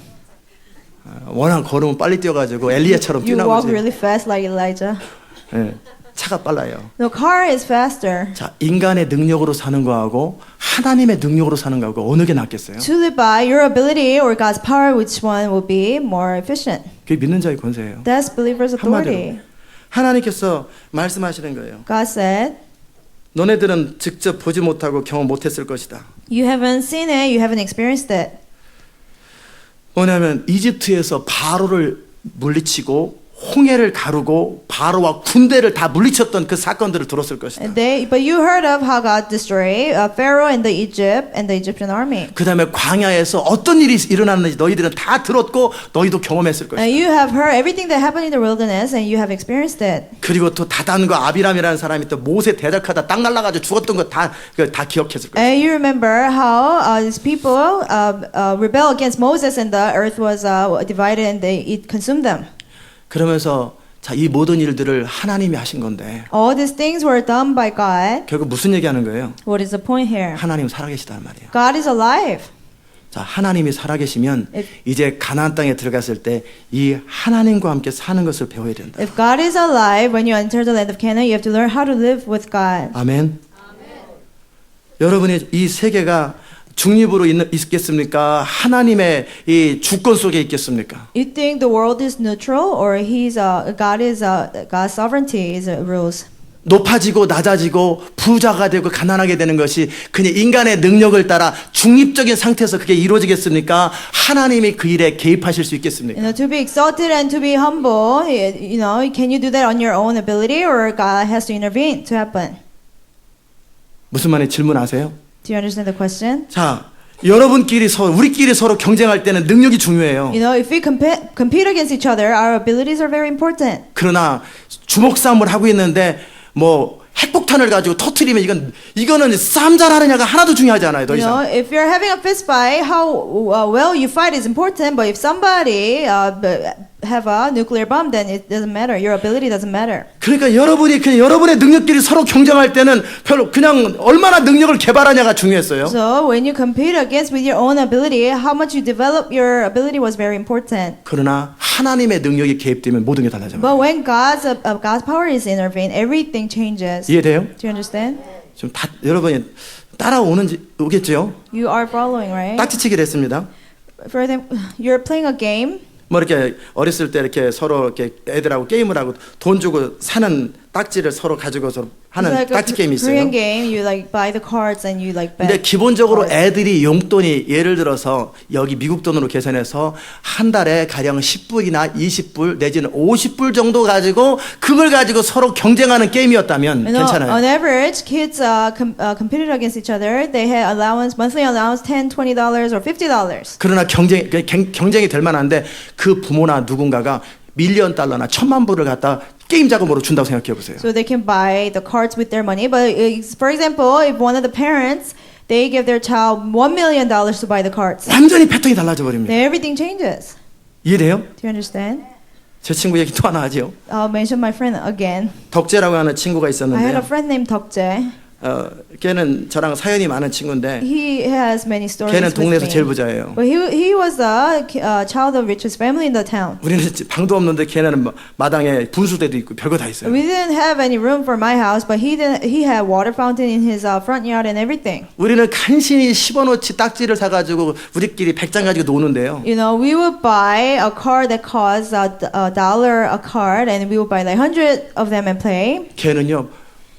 워낙 걸으면 빨리 뛰어가지고 엘리야처럼 You 뛰나 walk 보지. really fast like Elijah. 예, 차가 빨라요. The car is faster. 자, 인간의 능력으로 사는 거하고 하나님의 능력으로 사는 거하고 어느 게 낫겠어요? To live by your ability or God's power, which one will be more efficient? 그게 믿는 자의 권세예요. That's believer's authority. 한마디로 하나님께서 말씀하시는 거예요. God said, 너네들은 직접 보지 못하고 경험 못했을 것이다. you haven't seen it, you haven't experienced it. 뭐냐면 이집트에서 바로를 물리치고 홍해를 가르고 바로와 군대를 다 물리쳤던 그 사건들을 들었을 것이다. But you heard of how God destroyed Pharaoh and the Egyptian army. 그 다음에 광야에서 어떤 일이 일어났는지 너희들은 다 들었고 너희도 경험했을 것이다. And you have heard everything that happened in the wilderness and you have experienced it. 그리고 또 다단과 아비람이라는 사람이 또 모세 대적하다 땅 날라가지고 죽었던 거 다 기억했을 것이다. And you remember how these people rebelled against Moses and the earth was divided and it consumed them. 그러면서 자, 이 모든 일들을 하나님이 하신 건데 All these things were done by God. 결국 무슨 얘기하는 거예요? What is the point here? 하나님 살아계시다는 말이에요. God is alive. 자, 하나님이 살아계시면 If- 이제 가나안 땅에 들어갔을 때 이 하나님과 함께 사는 것을 배워야 된다. If God is alive, when you enter the land of Canaan, you have to learn how to live with God. 아멘. 여러분이 이 세계가 중립으로 있겠습니까? 하나님의 이 주권 속에 있겠습니까? You think the world is neutral, or God's sovereignty is rules? 높아지고 낮아지고 부자가 되고 가난하게 되는 것이 그냥 인간의 능력을 따라 중립적인 상태에서 그게 이루어지겠습니까? 하나님이 그 일에 개입하실 수 있겠습니까? To be exalted and to be humble, can you do that on your own ability, or God has to intervene to happen? 무슨 말인지 질문하세요? Do you understand the question? 자, 우리끼리 서로 경쟁할 때는 능력이 중요해요. If we compete against each other, our abilities are very important. 그러나 주먹 싸움을 하고 있는데 뭐 핵폭탄을 가지고 터트리면 이거는 싸움 잘하느냐가 하나도 중요하지 않아요. 더 이상. If you're having a fist fight, how well you fight is important. But if somebody have a nuclear bomb, then it doesn't matter. Your ability doesn't matter. 그러니까 여러분이 그냥 여러분의 능력끼리 서로 경쟁할 때는 별로 그냥 얼마나 능력을 개발하냐가 중요했어요. So when you compete against with your own ability, how much you develop your ability was very important. 그러나 하나님의 능력이 개입되면 모든 게 달라져요. But when God's power is intervened, everything changes. 이해돼요? Do you understand? 좀 다 여러분이 오겠죠? You are following, right? 딱지치기를 했습니다. For them, you're playing a game. 뭐 이렇게 어렸을 때 이렇게 서로 이렇게 애들하고 게임을 하고 돈 주고 사는 딱지를 서로 가지고서 하는 It's like 딱지 게임이 a Korean 있어요. game. You like buy the cards and you like 근데 bet. 기본적으로 애들이 용돈이 예를 들어서 여기 미국 돈으로 계산해서 한 달에 가령 10불이나 20불 내지는 50불 정도 가지고 그걸 가지고 서로 경쟁하는 게임이었다면 괜찮아요. On average, kids competed against each other. They had monthly allowance, $10, $20, or $50. 그러나 경쟁이 될 만한데 그 부모나 누군가가 $1,000,000나 $1,000,000불을 갖다 게임 자금으로 준다고 생각해 보세요. So they can buy the cards with their money. But for example, if one of the parents they give their child $1 million to buy the cards, 완전히 패턴이 달라져 버립니다. then everything changes. 이해돼요? Do you understand? 제 친구 얘기 또 하나 하죠. I'll mention my friend again. 덕재라고 하는 친구가 I had 있었는데요. a friend named Deokjae. 걔는 저랑 사연이 많은 친구인데 He has many stories 걔는 with 동네에서 me. 제일 부자예요. But he was the child of richest family in the town. 우리는 방도 없는데 걔는 마당에 분수대도 있고 별거 다 있어요. We didn't have any room for my house, but he had water fountain in his front yard and everything. 우리는 간신히 10원어치 딱지를 사가지고 우리끼리 100장 가지고 노는데요. We would buy a card that costs $1 a card, and we would buy like 100 of them and play. 걔는요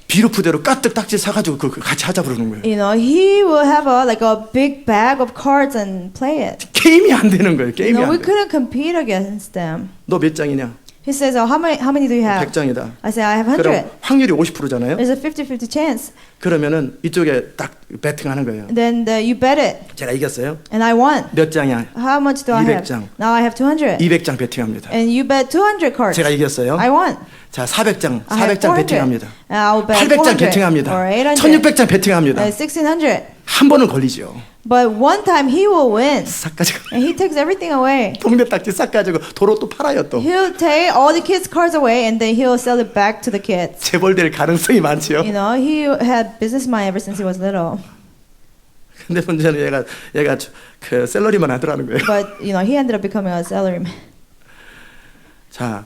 비루프대로 까뜩 딱지 사가지고 그 같이 하자 부르는 거예요. He will have a big bag of cards and play it. 게임이 안 되는 거예요. 게임이 We 안 돼. couldn't compete against them. 너 몇 장이냐? He says, how many do you have? 100장이다. I say, I have 100. 그럼 확률이 50%잖아요. There's a 50-50 chance. 그러면은 이쪽에 딱 배팅하는 거예요. Then you bet it, 제가 이겼어요. and I won. 몇 장이야? How much do I have? 200장. Now I have 200. 200장 배팅합니다. And you bet 200 cards. 제가 이겼어요. I won. 자, 400장, I have 400장 400. 배팅합니다. And I'll bet 800장 400 배팅합니다. or 800. 1600장 배팅합니다. 1600. 한 번은 걸리죠. But one time he will win, 싹 가지고 and he takes everything away. 동네 딱지 싹 가지고 도로 또 팔아요 또. He'll take all the kids' cars away, and then he'll sell it back to the kids. 재벌될 가능성이 많지요. You know, he had business mind ever since he was little. 근데 문제는 얘가 그 셀러리만 하더라는 거예요. But you know, he ended up becoming a salaryman. 자,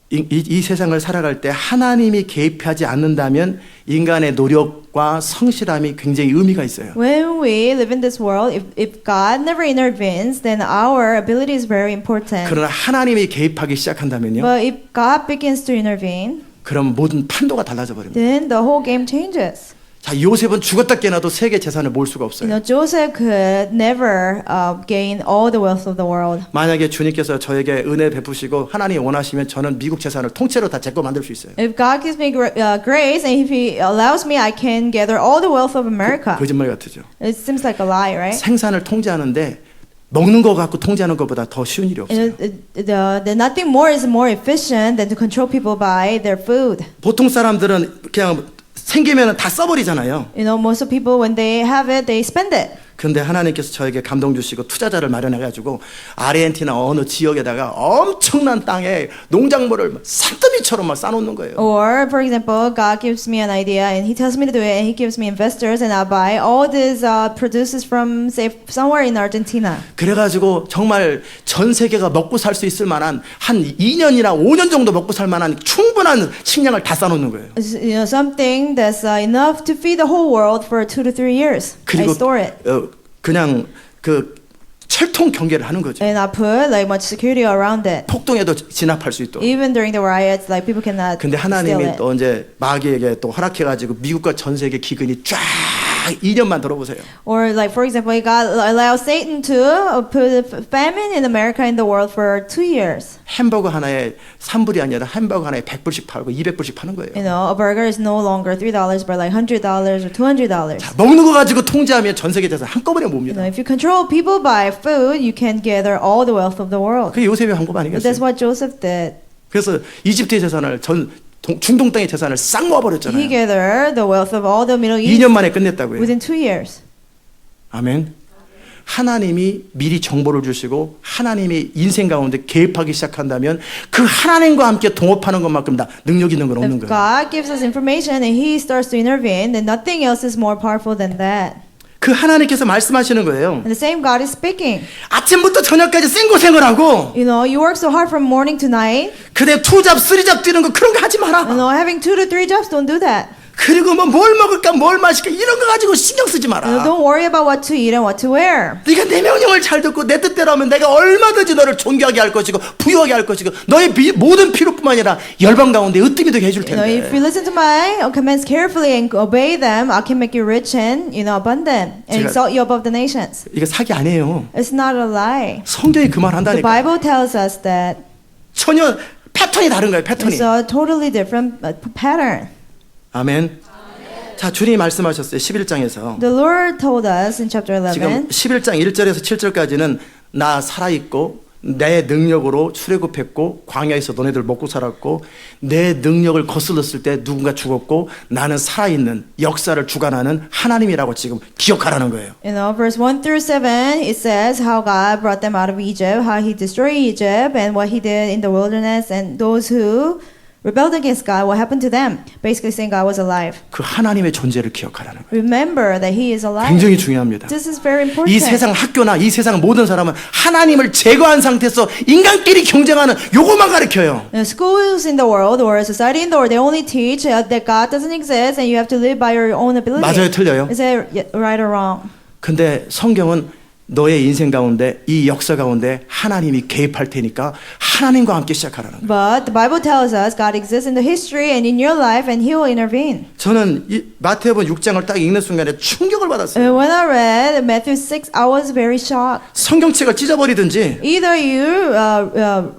이 세상을 살아갈 때 하나님이 개입하지 않는다면 인간의 노력과 성실함이 굉장히 의미가 있어요. When we live in this world, if God never intervenes, then our ability is very important. 그러나 하나님이 개입하기 시작한다면요. But if God begins to intervene, 그럼 모든 판도가 달라져 버립니다. then the whole game changes. 자, 요셉은 죽었다 깨어나도 세계 재산을 모을 수가 You 없어요. know, Joseph could never gain all the wealth of the world. 만약에 주님께서 저에게 은혜 베푸시고 하나님이 원하시면 저는 미국 재산을 통째로 다 제 거 만들 수 있어요. If God gives me grace and if He allows me, I can gather all the wealth of America. 거짓말 같으죠. It seems like a lie, right? 생산을 통제하는데 먹는 거 갖고 통제하는 것보다 더 쉬운 일이 없어요. The nothing more is more efficient than to control people by their food. 보통 사람들은 그냥 생기면 다 써버리잖아요. You know, most of people when they have it, they spend it. 그런데 하나님께서 저에게 감동 주시고 투자자를 마련해가지고 아르헨티나 어느 지역에다가 엄청난 땅에 농작물을 산더미처럼 막 쌓아놓는 거예요. Or, for example, God gives me an idea and He tells me to do it, and He gives me investors, and I buy all these produces from, say, somewhere in Argentina. 그래가지고 정말 전 세계가 먹고 살 수 있을 만한 한 2년이나 5년 정도 먹고 살 만한 충분한 식량을 다 쌓아놓는 거예요. You know, something that's enough to feed the whole world for 2 to 3 years. I 그리고 store it. 그냥 그 철통 경계를 하는 거죠. And I put like much security around it. 폭동에도 진압할 수 있도록. Even during the riots, like people cannot 근데 steal 하나님이 it. 또 이제 마귀에게 또 허락해가지고 미국과 전 세계 기근이 쫙 2년만 들어보세요. Or like for example, God allows Satan to put a famine in America and the world for 2 years. 햄버거 하나에 3불이 아니라 햄버거 하나에 100불씩 팔고 200불씩 파는 거예요. You know, a burger is no longer $3 but like $100 or $200. 자, 먹는 거 가지고 통제하면 전 세계 재산 한꺼번에 You 봅니다. know, if you control people by food, you can gather all the wealth of the world. 그게 요셉의 방법 But that's 아니겠어요? what Joseph did. 그래서 이집트의 재산을 중동 땅의 재산을 싹 He 모아버렸잖아요. gathered the wealth of all the Middle East 2년 만에 끝냈다고요. within 2 years. 아멘. 하나님이 미리 정보를 주시고 하나님이 인생 가운데 개입하기 시작한다면 그 하나님과 함께 동업하는 것만큼 다 능력 있는 건 없는 If 거예요. God gives us information and He starts to intervene, then nothing else is more powerful than that. 그 하나님께서 말씀하시는 거예요. And the same God is speaking. 아침부터 저녁까지 생고생을 하고 You know, you work so hard from morning to night. 그대 투잡 쓰리잡 뛰는 거 그런 거 하지 마라. You know, having 2 to 3 jobs, don't do that. 그리고 뭐 뭘 먹을까 뭘 마실까 이런 거 가지고 신경 쓰지 You know, 마라. don't worry about what to eat and what to wear. 네가 내 명령을 잘 듣고 내 뜻대로 하면 내가 얼마든지 너를 존귀하게 할 것이고 부유하게 할 것이고 너의 모든 필요뿐만 아니라 열방 가운데 으뜸이 되게 해줄 You know, if you 텐데. listen to my commands carefully and obey them, I can make you rich and, you know, abundant and 제가- exalt you above the nations. 이거 사기 아니에요. It's not a lie. 성경이 그 말 The 한다니까. Bible tells us that 전혀 패턴이 다른 거예요. 패턴이. it's a totally different pattern. 아멘. 자, 주님이 말씀하셨어요. 11장에서. The Lord told us in chapter 지금 11, 11장 1절에서 7절까지는 나 살아있고 내 능력으로 출애굽했고 광야에서 너네들 먹고 살았고 내 능력을 거슬렀을 때 누군가 죽었고 나는 살아있는 역사를 주관하는 하나님이라고 지금 기억하라는 거예요. you know, verse 1 through 7, it says how God brought them out of Egypt, how He destroyed Egypt, and what He did in the wilderness, and those who rebelled against God, what happened to them. Basically saying God was alive. 그 하나님의 존재를 기억하라는 거예요. Remember that He is alive. 굉장히 중요합니다. This is very important. 이 세상 학교나 이 세상 모든 사람은 하나님을 제거한 상태에서 인간끼리 경쟁하는 요것만 가르쳐요. You know, schools in the world or society in the world, they only teach that God doesn't exist and you have to live by your own ability. 맞아요, 틀려요? Is that right or wrong? 근데 성경은 너의 인생 가운데 이 역사 가운데 하나님이 개입할 테니까 하나님과 함께 시작하라는 거예요. But the Bible tells us God exists in the history and in your life and He will intervene. 저는 이 마태복음 6장을 딱 읽는 순간에 충격을 받았어요. When I read Matthew 6, I was very shocked. 성경책을 찢어버리든지 Either you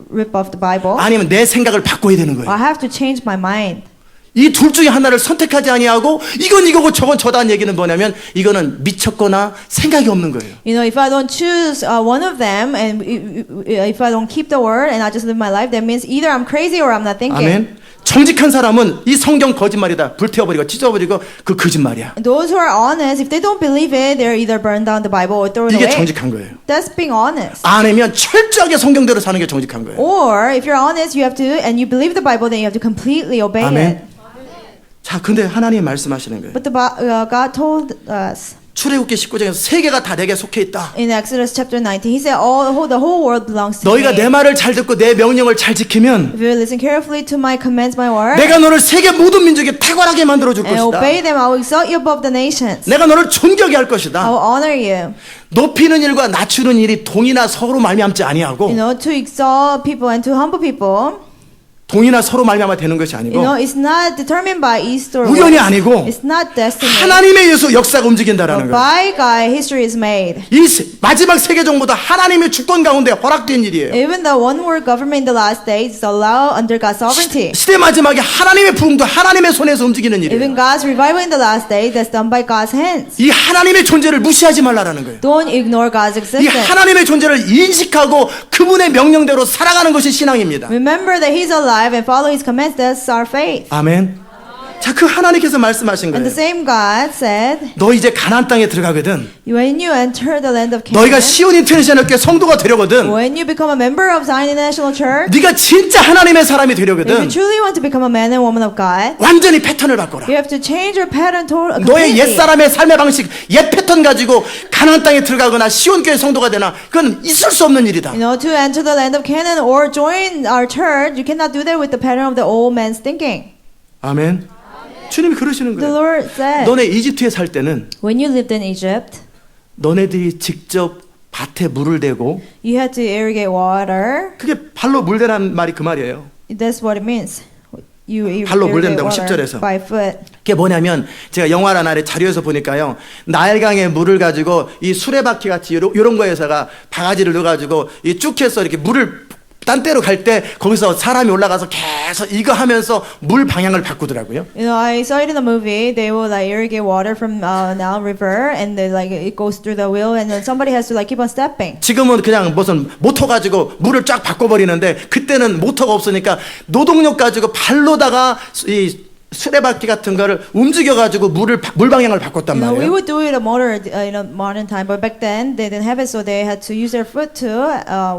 rip off the Bible, 아니면 내 생각을 바꿔야 되는 or 거예요. I have to change my mind. 이 둘 중에 하나를 선택하지 아니하고 이건 이거고 저건 저다는 얘기는 뭐냐면 이거는 미쳤거나 생각이 없는 거예요. You know, if I don't choose one of them and if I don't keep the word and I just live my life, that means either I'm crazy or I'm not thinking. 아멘. 정직한 사람은 이 성경 거짓말이다 불태워버리고 찢어버리고 그 거짓말이야. Those who are honest, if they don't believe it, they're either burn down the Bible or throw it 이게 away. 정직한 거예요. That's being honest. 아니면 철저하게 성경대로 사는 게 정직한 거예요. Or if you're honest, you have to, and you believe the Bible, then you have to completely obey 아멘. it. 자, 근데 하나님이 말씀하시는 거예요. But God told us 출애굽기 19장에서 세계가 다 내게 속해 있다. in Exodus chapter 19, He said, the whole world belongs to 너희가 me. 내 말을 잘 듣고 내 명령을 잘 지키면 If you listen carefully to my commands, my word, 내가 너를 세계 모든 민족에 탁월하게 만들어 줄 and 것이다. obey them, I will exalt you above the nations. 내가 너를 존경하게 할 I 것이다. will honor you. 높이는 일과 낮추는 일이 동이나 서로 말미암지 아니하고 You know, to exalt people and to humble people. 동이나 서로 말미암아 되는 것이 You 아니고 know, it's not determined by east or 우연이 west. 아니고 It's not destiny. 하나님의 의해서 역사가 움직인다라는 But 거예요. by God, history is made. 이 마지막 세계정보도 하나님의 주권 가운데 허락된 일이에요. Even the one world government in the last days is allowed under God's sovereignty. 시대 마지막에 하나님의 부흥도 하나님의 손에서 움직이는 일이에요. Even God's revival in the last days, that's done by God's hands. 이 하나님의 존재를 무시하지 말라라는 거예요. Don't ignore God's 이 existence. 하나님의 존재를 인식하고 그분의 명령대로 살아가는 것이 신앙입니다. Remember that He's alive and follow His commands. That's our faith. 아멘. 자, 그 하나님께서 말씀하신 And 거예요. the same God said, 너 이제 가나안 땅에 들어가거든. when you enter the land of 너희가 Canaan, 시온 인터내셔널 교회 성도가 되려거든. when you become a member of Zion International Church, 네가 진짜 하나님의 사람이 if you 되려거든. truly want to become a man and woman of God, 완전히 패턴을 바꿔라. you have to change your pattern 너의 completely. 옛사람의 삶의 방식, 옛 패턴 가지고 가나안 땅에 들어가거나 시온 교회 성도가 되나 그건 있을 수 없는 일이다. You know, to enter the land of Canaan or join our church, you cannot do that with the pattern of the old man's thinking. 아멘. 주님이 그러시는 The 거예요. Lord said, 너네 이집트에 살 때는 when you lived in Egypt, 너네들이 직접 밭에 물을 대고 you had to irrigate water. 그게 발로 물 대라는 말이 그 말이에요. That's what it means. You 발로 물 irrigate 댄다고, water 10절에서. by foot. 그게 뭐냐면 제가 영화나 날에 자료에서 보니까요. 나일강의 물을 가지고 이 수레바퀴 같이 이런 거에다가 바가지를 넣어가지고 이 쭉 해서 이렇게 물을 딴 데로 갈 때 거기서 사람이 올라가서 계속 이거 하면서 물 방향을 바꾸더라고요. You know, I saw it in the movie. They will like irrigate water from Nile River, and they like it goes through the wheel, and then somebody has to like keep on stepping. 지금은 그냥 무슨 모터 가지고 물을 쫙 바꿔버리는데 그때는 모터가 없으니까 노동력 가지고 발로다가 이 수레바퀴 같은 거를 움직여가지고 물 방향을 바꿨단 You know, we 말이에요. would do it a motor in a modern time, but back then they didn't have it, so they had to use their foot to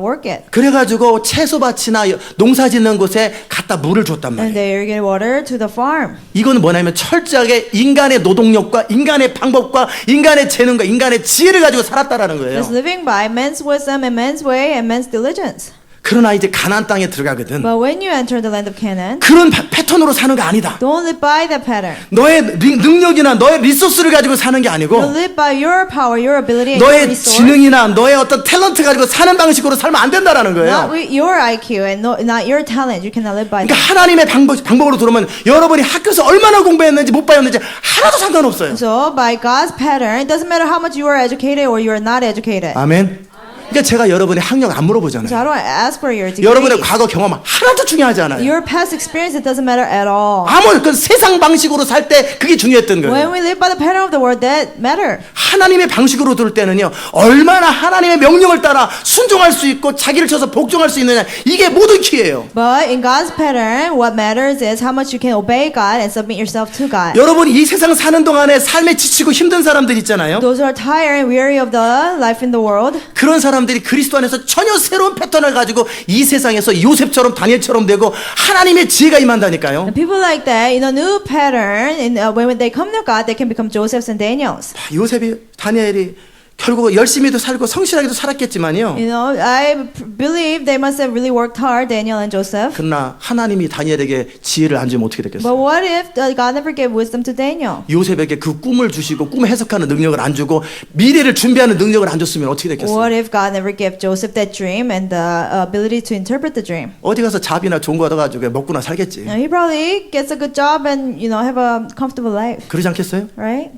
work it. 그래가지고 채소밭이나 농사 짓는 곳에 갖다 물을 줬단 And 말이에요. they irrigate water to the farm. 이건 뭐냐면 철저하게 인간의 노동력과 인간의 방법과 인간의 재능과 인간의 지혜를 가지고 살았다라는 거예요. It's living by men's wisdom and men's way and men's diligence. 그러나 이제 가나안 땅에 들어가거든. But when you enter the land of Canaan, 그런 패턴으로 사는 거 아니다. don't live by that pattern. 너의 능력이나 너의 리소스를 가지고 사는 게 You 아니고 live by your power, your ability, and your 너의 resource. 지능이나 너의 어떤 탤런트 가지고 사는 방식으로 살면 안 된다라는 Not 거예요. with your IQ and not your talent. You cannot live by 그러니까 that. 하나님의 방법으로 들어오면 여러분이 학교에서 얼마나 공부했는지 못 배웠는지 하나도 상관없어요. So by God's pattern, it doesn't matter how much you are educated or you are not educated. 아멘. 그러니까 제가 여러분의 학력 안 So 물어보잖아요. I don't ask for your degree. 여러분의 과거 경험 하나도 중요하지 않아요. Your past experience, it doesn't matter at all. 그 세상 방식으로 살 때 그게 중요했던 When 거예요. we live by the pattern of the world, that matter. 하나님의 방식으로 들 때는요, 얼마나 하나님의 명령을 따라 순종할 수 있고 자기를 쳐서 복종할 수 있느냐, 이게 모든 키예요. But in God's pattern, what matters is how much you can obey God and submit yourself to God. 여러분이 이 세상 사는 동안에 삶에 지치고 힘든 사람들 있잖아요. Those who are tired and weary of the life in the world, 그런 사람들이 그리스도 안에서 전혀 새로운 패턴을 가지고 이 세상에서 요셉처럼 다니엘처럼 되고 하나님의 지혜가 임한다니까요. and people like that, in a new pattern, when they come to God, they can become Josephs and Daniels. 요셉이 다니엘이 결국 열심히도 살고 성실하게도 살았겠지만요. You know, I believe they must have really worked hard, Daniel and Joseph. 그러나 하나님이 다니엘에게 지혜를 안 주면 어떻게 But 됐겠어요? what if God never gave wisdom to Daniel? 요셉에게 그 꿈을 주시고 꿈 해석하는 능력을 안 주고 미래를 준비하는 능력을 안 줬으면 어떻게 됐겠어요? What if God never gave Joseph that dream and the ability to interpret the dream? 어디 가서 잡이나 좋은 거 얻어가지고 먹고나 살겠지. Now, he probably gets a good job and have a comfortable life, 그러지 않겠어요? right?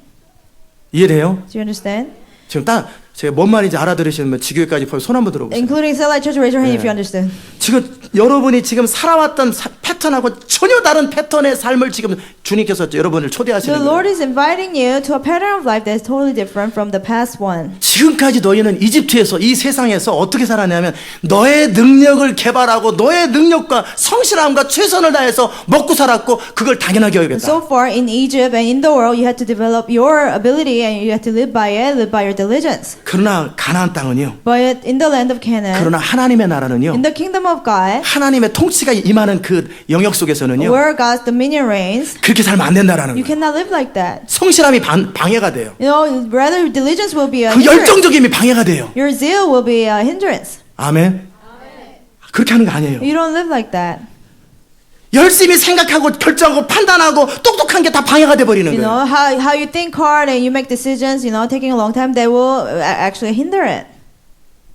이해돼요? Do you understand? 지금 제가 뭔 말인지 알아들으시면 지교회까지 손 한번 들어보세요. Including Satellite Church, raise your hand if you understood. 지금 여러분이 지금 살아왔던 패턴하고 전혀 다른 패턴의 삶을 지금 주님께서 여러분을 초대하시는 The Lord 거예요. is inviting you to a pattern of life that is totally different from the past one. 지금까지 너희는 이집트에서 이 세상에서 어떻게 살았냐면 너의 능력을 개발하고 너의 능력과 성실함과 최선을 다해서 먹고 살았고 그걸 당연하게 여기겠다. So far in Egypt and in the world, you had to develop your ability and you had to live by it, live by your diligence. 그러나 가나안 땅은요. But in the land of Canaan, 그러나 하나님의 나라는요. in the kingdom of God, 하나님의 통치가 임하는 그 영역 속에서는요. where God's dominion reigns, 그렇게 살면 안 된다라는 you 거예요. cannot live like that. 성실함이 방해가 돼요. You know, rather diligence will be a 그 hindrance. 열정적임이 방해가 돼요. Your zeal will be a hindrance. 아멘. 그렇게 하는 거 아니에요. You don't live like that. 열심히 생각하고 결정하고 판단하고 똑똑한 게 다 방해가 돼 버리는 You 거예요. know, how you think hard and you make decisions, you know, taking a long time, that will actually hinder it.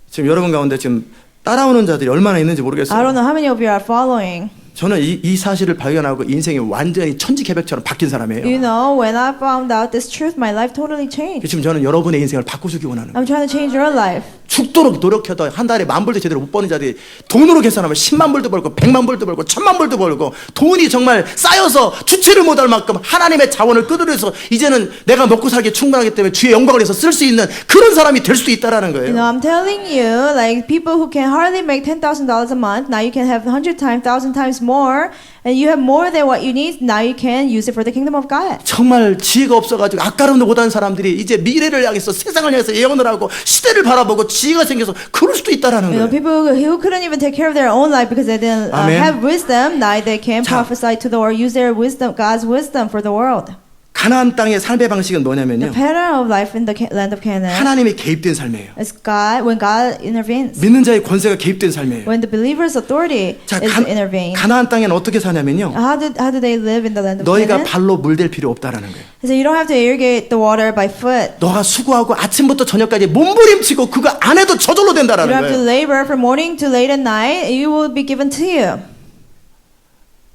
지금 여러분 가운데 지금 따라오는 자들이 얼마나 있는지 I don't 모르겠어요. know how many of you are following. 저는 이 사실을 발견하고 인생이 완전히 천지개벽처럼 바뀐 사람이에요. You know, when I found out this truth, my life totally changed. 지금 저는 여러분의 인생을 바꿔주기 원하는 거예요. I'm trying to change your life. 죽도록 노력해도 한 달에 10,000불도 제대로 못 버는 자들이 돈으로 계산하면 10만 불도 벌고 100만 불도 벌고 1000만 불도 벌고 돈이 정말 쌓여서 주체를 못할 만큼 하나님의 자원을 끄들여서 이제는 내가 먹고 살기 충분하기 때문에 주의 영광을 위해서 쓸 수 있는 그런 사람이 될 수도 있다라는 You know, 거예요. I'm telling you, like people who can hardly make $10,000 a month, now you can have 100 times, 1,000 times more, and you have more than what you need. Now you can use it for the kingdom of God. 정말 지혜가 없어가지고 아까름도 못한 사람들이 이제 미래를 향해서 세상을 향해서 예언을 하고 시대를 바라보고 지혜가 생겨서 그럴 수도 있다라는 You know, 거예요. people who couldn't even take care of their own life because they didn't Amen. have wisdom, now they can 자. prophesy to the world, use their wisdom, God's wisdom for the world. 가나안 땅의 삶의 방식은 The 뭐냐면요. pattern of life in the land of Canaan 하나님이 개입된 삶이에요. is God when God intervenes. 믿는 자의 권세가 개입된 삶이에요. When the believer's authority 자, is intervened. 가나안 땅에는 어떻게 사냐면요. How do they live in the land of 너희가 Canaan? 발로 물댈 필요 없다라는 거예요. So you don't have to irrigate the water by foot. 너가 수고하고 아침부터 저녁까지 몸부림치고 그거 안 해도 저절로 You 된다라는 don't have to 거예요. labor from morning to late at night. You will be given to you.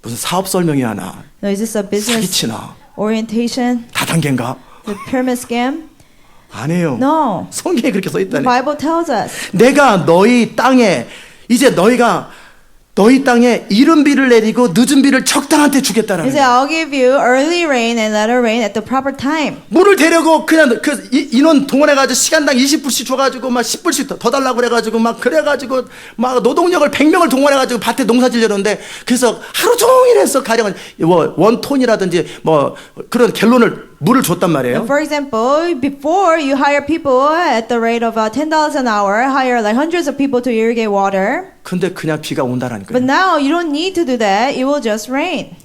무슨 사업 설명이 하나, No, is this a business 사기치나, orientation? 다단계인가? The pyramid scam? 아니에요. No. 성경에 그렇게 써 The 있다니. Bible tells us. 내가 너희 땅에 이제 너희 땅에 이른 비를 내리고 늦은 비를 적당한 때 He 주겠다라는 said, 거예요. I'll give you early rain and latter rain at the proper time. 물을 대려고 그냥 그 인원 동원해가지고 시간당 20불씩 줘가지고 막 10불씩 더 달라고 그래가지고 막 그래가지고 막 노동력을 100명을 동원해가지고 밭에 농사 지려는데 그래서 하루 종일 해서 가령 뭐 원톤이라든지 뭐 그런 갤론을 물을 줬단 말이에요. For example, before you hire people at the rate of $10 an hour, hire like hundreds of people to irrigate water. 근데 그냥 비가 온다라는 But 거예요. now you don't need to do that. It will just rain.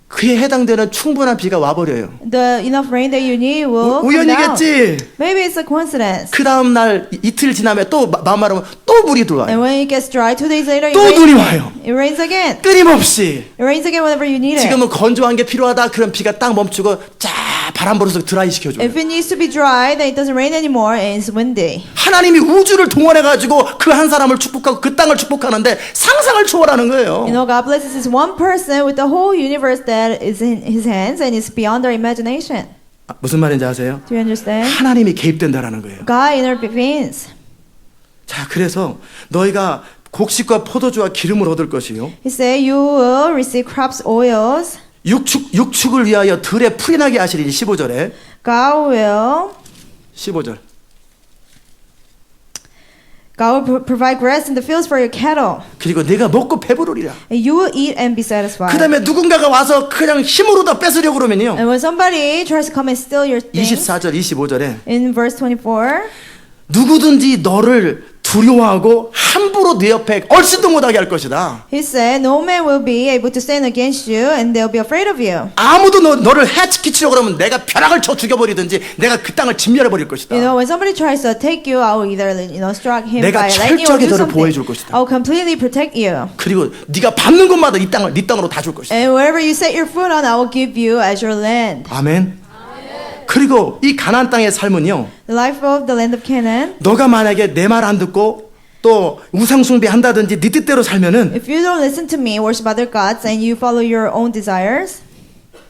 그에 해당되는 충분한 비가 와버려요. The enough rain that you need will come down. 우연이겠지. Maybe it's a coincidence. 그 다음 날 이틀 지나면 또 마음하면 또 물이 들어와요. And when it gets dry, 2 days later, 또 눈이 와요. it rains again. 끊임없이. It rains again whenever you need it. 지금은 건조한 게 필요하다. 그럼 비가 딱 멈추고 쫙 바람 불어서 드라이 시켜줘요. If it needs to be dry, then it doesn't rain anymore and it's windy. 하나님이 우주를 동원해가지고 그 한 사람을 축복하고 그 땅을 축복하는데 상상을 초월하는 거예요. You know, God blesses this one person with the whole universe that is in His hands and it's beyond our imagination. 무슨 말인지 아세요? Do you understand? 하나님이 개입된다라는 거예요. God intervenes. 자, 그래서 너희가 곡식과 포도주와 기름을 얻을 것이요. He said, you will receive crops, oils. 육축을 위하여 들에 풀이 나게 하시리니 15절에 God will 15절. God will provide grass in the fields for your cattle. 그리고 내가 먹고 배부르리라. And you will eat and be satisfied. 그 다음에 누군가가 와서 그냥 힘으로 다 뺏으려고 그러면요. And when somebody tries to come and steal your things, 24절 25절에 in verse 24, 누구든지 너를 두려워하고 함부로 네 옆에 얼씬도 못하게 할 것이다. he said, no man will be able to stand against you and they'll be afraid of you. 아무도 너를 해치키려고 그러면 내가 벼락을 쳐 죽여버리든지 내가 그 땅을 진멸해버릴 것이다. You know, when somebody tries to attack you, I will either, you know, strike him 내가 by lightning or 철저하게 do 너를 보호해줄 something. 것이다. I will completely protect you. 그리고 네가 밟는 곳마다 이 땅을 네 땅으로 다 줄 것이다. And wherever you set your foot on, I will give you as your land. 아멘. 그리고 이 가나안 땅의 삶은요. The life of the land of Canaan. 너가 만약에 내 말 안 듣고 또 우상 숭배 한다든지 네 뜻대로 살면은 If you don't listen to me, worship other gods, and you follow your own desires,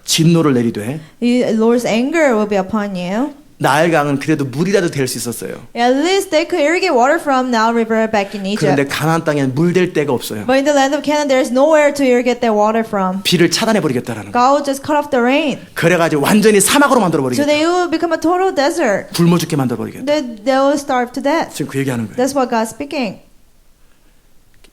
진노를 내리되 the Lord's anger will be upon you. 나일강은 그래도 물이라도 될 수 있었어요. At least they could irrigate water from Nile River back in 그런데 Egypt. 가나안 땅에는 물 될 데가 없어요. But in the land of Canaan, there's nowhere to irrigate their water from. 비를 차단해 버리겠다라는 거. God will just cut off the rain. 그래가지고 완전히 사막으로 만들어 So 버리겠다. they will become a total desert. 굶어 죽게 만들어 버리겠다. They will starve to death. 지금 그 얘기하는 거예요. That's what God's speaking.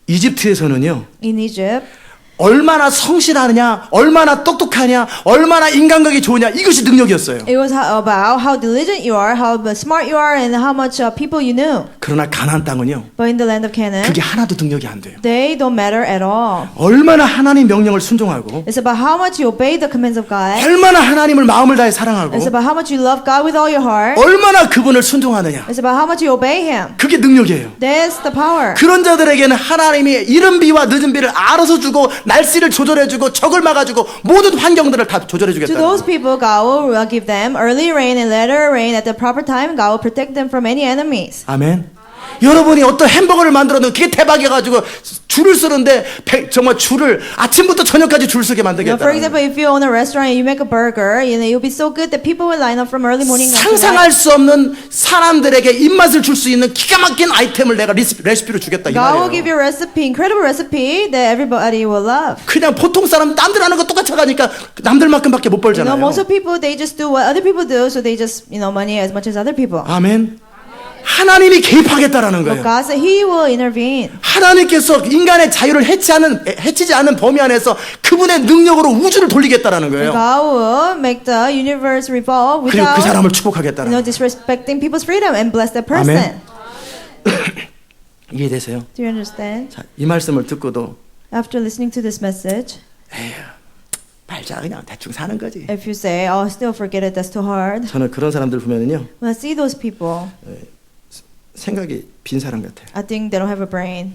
이집트에서는요. In Egypt, 얼마나 성실하느냐, 얼마나 똑똑하냐, 얼마나 인간관계 좋으냐, 이것이 능력이었어요. it was about how diligent you are, how smart you are, and how much people you knew. 그러나 가나안 땅은요. But in the land of Canaan, 그게 하나도 능력이 안 돼요. they don't matter at all. 얼마나 하나님 명령을 순종하고, It's about how much you obey the commands of God. 얼마나 하나님을 마음을 다해 사랑하고, It's about how much you love God with all your heart. 얼마나 그분을 순종하느냐. It's about how much you obey Him. 그게 능력이에요. That's the power. 그런 자들에게는 하나님이 이른 비와 늦은 비를 알아서 주고 날씨를 조절해주고 적을 막아주고 모든 환경들을 다 To 조절해주겠다. those people, God will give them early rain and later rain at the proper time. God will protect them from any enemies. 아멘. 여러분이 어떤 햄버거를 만들었는데 그게 대박이어가지고 줄을 쓰는데 정말 줄을 아침부터 저녁까지 줄 서게 For 만들겠다. example, if you own a restaurant and you make a burger, it'll be so good that people will line up from early morning until 상상할 night. 수 없는 사람들에게 입맛을 줄 수 있는 기가 막힌 아이템을 내가 레시피로 주겠다 이 God will give 말이에요. you a recipe, incredible recipe that everybody will love. 그냥 보통 사람 남들 하는 거 똑같이 하니까 남들만큼밖에 못 You know, 벌잖아요. most of people they just do what other people do, so they just money as much as other people. 아멘. 하나님이 개입하겠다라는 But 거예요. God said He will intervene. 하나님께서 인간의 자유를 해치지 않은 범위 안에서 그분의 능력으로 우주를 돌리겠다라는 거예요. God will make the universe revolve 그리고 그 without 사람을 축복하겠다는 거예요. disrespecting people's freedom and bless that person. 이해되세요? Do you understand? 자, 이 말씀을 듣고도 After listening to this message, 말자 그냥 대충 사는 거지. if you say, "Oh, still forget it, that's too hard," 저는 그런 사람들 보면은요 when I see those people, 생각이 빈 사람 같아요. I think they don't have a brain.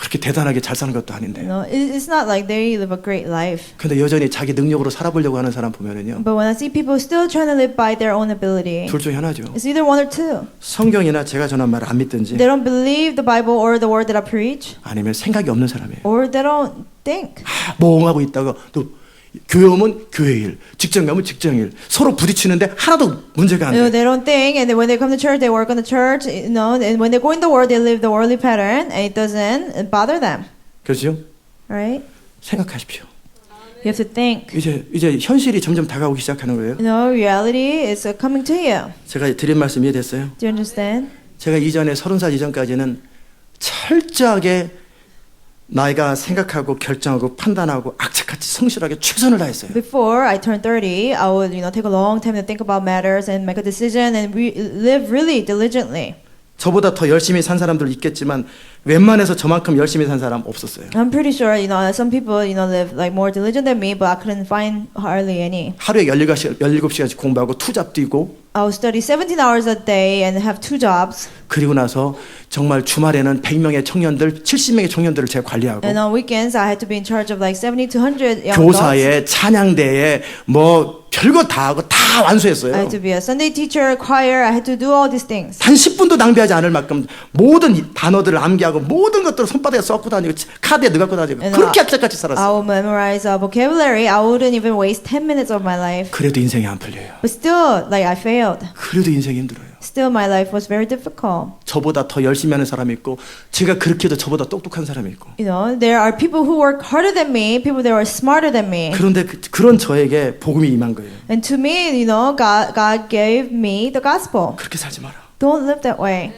그렇게 대단하게 잘 사는 것도 아닌데. It's not like they live a great life. 근데 여전히 자기 능력으로 살아보려고 하는 사람 보면은요 But when I see people still trying to live by their own ability, 둘 중에 하나죠. it's either one or two. 성경이나 제가 전한 말을 안 믿든지 They don't believe the Bible or the word that I preach, 아니면 생각이 없는 사람이에요. or they don't think. 멍하고 있다가 또 교회 오면 교회 일, 직장 가면 직장 일, 서로 부딪히는데 하나도 문제가 안 돼. They don't think, and then when they come to church, they work on the church. And when they go in the world, they live the worldly pattern, and it doesn't bother them. 그렇죠? Right? 생각하십시오. You have to think. 이제 현실이 점점 다가오기 시작하는 거예요. Reality is coming to you. 제가 드린 말씀 이해됐어요? Do you understand? 제가 이전에 30살 이전까지는 철저하게 나이가 생각하고 결정하고 판단하고 악착같이 성실하게 최선을 다했어요. Before I turned 30, I would take a long time to think about matters and make a decision and live really diligently. 저보다 더 열심히 산 사람들 있겠지만 웬만해서 저만큼 열심히 산 사람 없었어요. I'm pretty sure some people live like more diligent than me, but I couldn't find hardly any. 하루에 17시간씩 공부하고 투잡 뛰고 I would study 17 hours a day and have 2 jobs. 그리고 나서 정말 주말에는 100명의 청년들, 70명의 청년들을 제가 관리하고 And on weekends, I had to be in charge of like 70 to 100 young adults. 교사에 찬양대에 뭐 별거 다 하고 다 I 완수했어요. had to be a Sunday teacher, choir. I had to do all these things. 단 10분도 낭비하지 않을 만큼 모든 이 단어들을 암기하고 모든 것들을 손바닥에 써갖고 다니고 카드에 넣어갖고 다니고 And 그렇게 악착같이 I 살았어요. would memorize vocabulary. I wouldn't even waste 10 minutes of my life. 그래도 인생이 안 풀려요. But still, like I failed. 그래도 인생이 힘들어요. Still, my life was very difficult. 저보다 더 열심히 하는 사람이 있고 제가 그렇게 해도 저보다 똑똑한 사람이 있고 There are people who work harder than me, people that are smarter than me. 그런데 그런 저에게 복음이 임한 거예요. And to me, God gave me the gospel. 그렇게 살지 마라. Don't live that way.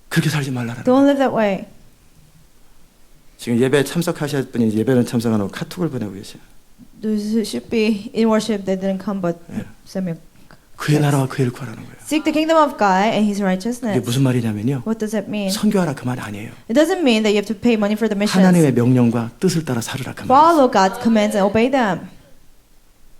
그렇게 살지 말라라는 Don't live that way. 지금 예배 참석하실 분이 예배는 참석 안 하고 카톡을 보내고 계세요. Those should be in worship that didn't come, but send me. 그의 나라와 그의 를 구하라는 거예요. Seek the kingdom of God and His 이게 righteousness. 무슨 말이냐면요. What does that mean? 선교하라 그 말 아니에요. It doesn't mean that you have to pay money for the missions. 하나님의 명령과 뜻을 따라 살으라 그 말. Follow God's commands and obey them.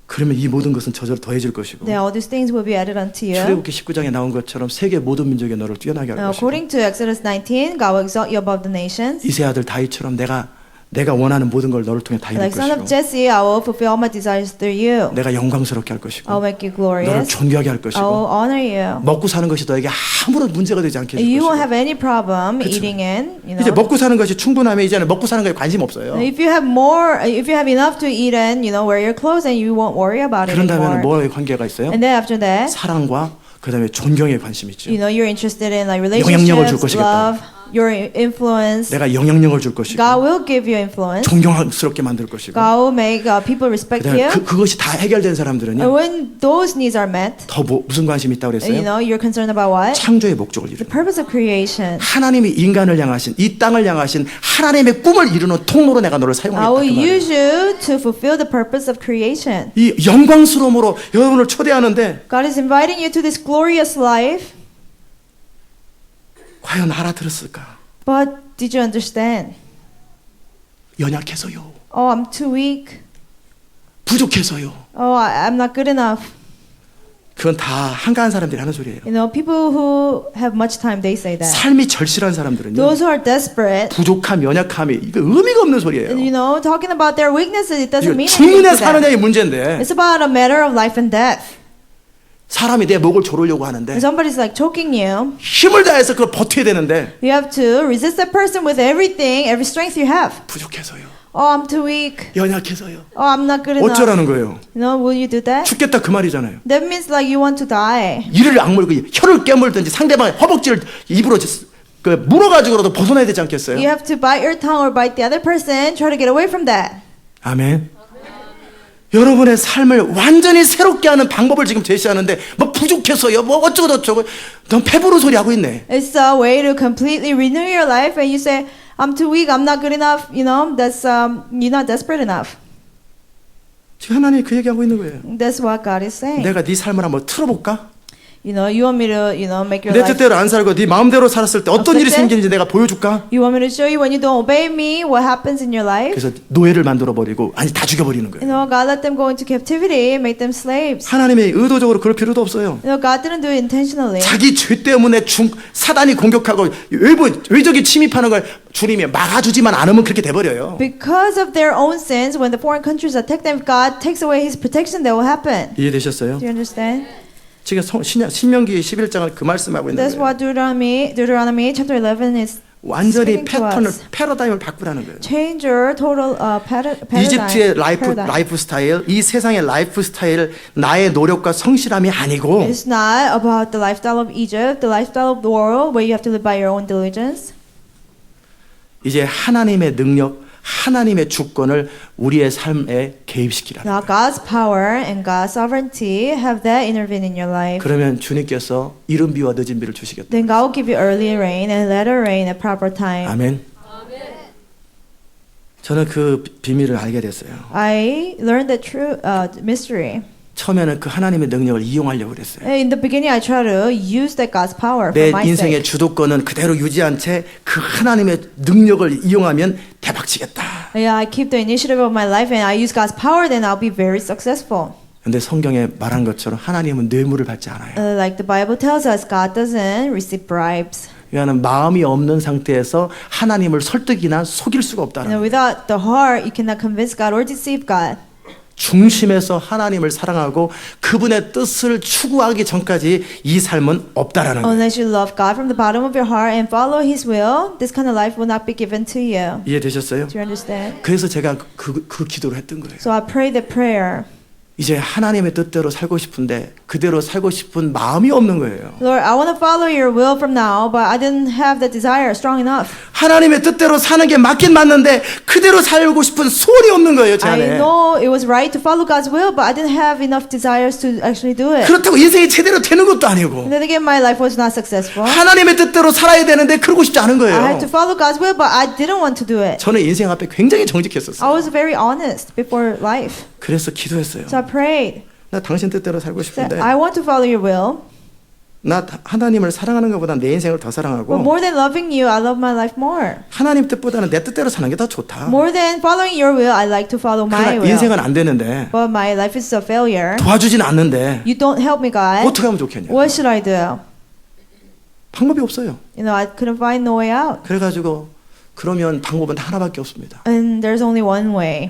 그러면 이 모든 것은 저절로 더해질 것이고 Then all these things will be added unto you. 출애굽기 19장에 나온 것처럼 세계 모든 민족의 너를 뛰어나게 할 Now, 것이고 according to Exodus 19, God will exalt you above the nations. 이세 아들 다윗처럼 내가 내가 원하는 모든 걸 너를 통해 다 이룰 Like son of 것이고 Jesse, I will fulfill all my desires through you. 내가 영광스럽게 할 것이고 I'll make you 너를 glorious. 존귀하게 할 I 것이고 will honor you. 먹고 사는 것이 너에게 아무런 문제가 되지 않게 해줄 You won't 것이고 have any problem 그쵸. eating in. You 이제 know. 먹고 사는 것이 충분하면 이제는 먹고 사는 거에 관심 없어요. If you have enough to eat and wear your clothes, and you won't worry about it 그런다면 anymore. 뭐의 관계가 있어요? And then after that, 사랑과 그다음에 존경에 관심이 있죠. you're interested in like 영향력을 줄 relationships, 것이겠다. love, your influence. 내가 영향력을 줄 것이고 God will give you influence. 존경스럽게 만들 것이고 God will make people respect 그다음에 you. 그것이 다 해결된 And 사람들은요 when those needs are met, 더 무슨 관심이 있다고 그랬어요? you're concerned about what? 창조의 목적을 The 이루는 purpose of creation. 하나님이 인간을 향하신 이 땅을 향하신 하나님의 꿈을 이루는 통로로 내가 너를 I 사용하겠다 will 그 말이에요. use you to fulfill the purpose of creation. 이 영광스러움으로 여러분을 초대하는데 God is inviting you to this glorious life, 과연 알아들었을까? but did you understand? 연약해서요. Oh, I'm too weak. 부족해서요. Oh, I'm not good enough. 그건 다 한가한 사람들이 하는 소리예요. People who have much time, they say that. 삶이 절실한 사람들은요. Those who are desperate, 부족함, 연약함이 이거 의미가 없는 소리예요. talking about their weaknesses, it doesn't 이거 mean anything 죽느냐 to them. 사느냐의 문제인데 It's about a matter of life and death. 사람이 내 목을 조르려고 하는데 When somebody's like choking you, 힘을 다해서 그걸 버텨야 되는데 you have to resist that person with everything, every strength you have. 부족해서요. Oh, I'm too weak. 연약해서요. Oh, I'm not good enough. 어쩌라는 거예요? Will you do that? 죽겠다 그 말이잖아요. That means like you want to die. 이를 악물고 혀를 깨물든지 상대방의 허벅지를 입으로 물어가지고라도 벗어나야 되지 않겠어요? You have to bite your tongue or bite the other person, try to get away from that. 아멘. 여러분의 삶을 완전히 새롭게 하는 방법을 지금 제시하는데 뭐 부족해서요 뭐 어쩌고저쩌고 넌 배부른 소리 하고 있네. It's a way to completely renew your life, and you say, "I'm too weak. I'm not good enough." That's you're not desperate enough. 지금 하나님이 그 얘기하고 있는 거예요. That's what God is saying. 내가 네 삶을 한번 틀어볼까? You want me to, make your 내 life. 뜻대로 안 살고 네 마음대로 살았을 때 어떤 일이 어떨 때? 생기는지 내가 보여줄까? You want me to show you when you don't obey me what happens in your life? 그래서 노예를 만들어버리고 아니 다 죽여버리는 거예요. God let them go into captivity, make them slaves. 하나님이 의도적으로 그럴 필요도 없어요. God didn't do it intentionally. 자기 죄 때문에 사단이 공격하고 외적이 침입하는 걸 주님이 막아주지만 않으면 그렇게 돼버려요. Because of their own sins, when the foreign countries attack them, if God takes away His protection, that will happen. 이해되셨어요? Do you understand? 지금 신명기 11장을 그 말씀하고 있는 That's 거예요. what Deuteronomy chapter 11 is 완전히 speaking to us. 패러다임을 바꾸라는 거예요. Change your total paradigm. 이집트의 paradigm. 라이프 스타일, 이 세상의 라이프 스타일, 나의 노력과 성실함이 아니고 It's not about the lifestyle of Egypt, the lifestyle of the world, where you have to live by your own diligence. 이제 하나님의 능력, 하나님의 주권을 우리의 삶에 개입시키라. Now God's power and God's sovereignty have that intervene in your life. 그러면 주님께서 이른 비와 늦은 비를 주시겠다. Then God will give you early rain and latter rain at proper time. 아멘. 저는 그 비밀을 알게 됐어요. I learned the true mystery. 처음에는 그 하나님의 능력을 이용하려고 그랬어요. In the beginning, I tried to use that God's power for 내 my 인생의 sake. 주도권은 그대로 유지한 채 그 하나님의 능력을 이용하면 대박치겠다. Yeah, I keep the initiative of my life and I use God's power, then I'll be very successful. 근데 성경에 말한 것처럼 하나님은 뇌물을 받지 않아요. Like the Bible tells us, God doesn't receive bribes. 왜냐하면 마음이 없는 상태에서 하나님을 설득이나 속일 수가 없다는 거예요. Without the heart, you cannot convince God or deceive God. 중심에서 하나님을 사랑하고 그분의 뜻을 추구하기 전까지 이 삶은 없다라는 거예요. Unless you love God from the bottom of your heart and follow His will, this kind of life will not be given to you. 이해되셨어요? Do you understand? 그래서 제가 그 기도를 했던 거예요. So I pray the prayer. 이제 하나님의 뜻대로 살고 싶은데 그대로 살고 싶은 마음이 없는 거예요. Lord, I want to follow your will from now, but I didn't have the desire strong enough. 하나님의 뜻대로 사는 게 맞긴 맞는데 그대로 살고 싶은 소원이 없는 거예요, 제 I 안에. know it was right to follow God's will, but I didn't have enough desires to actually do it. 그렇다고 인생이 제대로 되는 것도 아니고 And then again, my life was not successful. 하나님의 뜻대로 살아야 되는데 그러고 싶지 않은 I 거예요. had to follow God's will, but I didn't want to do it. 저는 인생 앞에 굉장히 I 정직했었어요. was very honest before life. 그래서 기도했어요. So I prayed. 나 당신 뜻대로 살고 Said, 싶은데 I want to follow your will. 나 하나님을 사랑하는 것보다 내 인생을 더 But 사랑하고 more than loving you, I love my life more. 하나님 뜻보다는 내 뜻대로 사는 게 더 좋다. More than following your will, I like to follow my 그러나 will. 인생은 안 되는데 But my life is a failure. 도와주진 않는데 You don't help me, God. 어떻게 하면 좋겠냐? What should I do? 방법이 없어요. I couldn't find no way out. 그래가지고 그러면 방법은 하나밖에 없습니다. And there's only one way.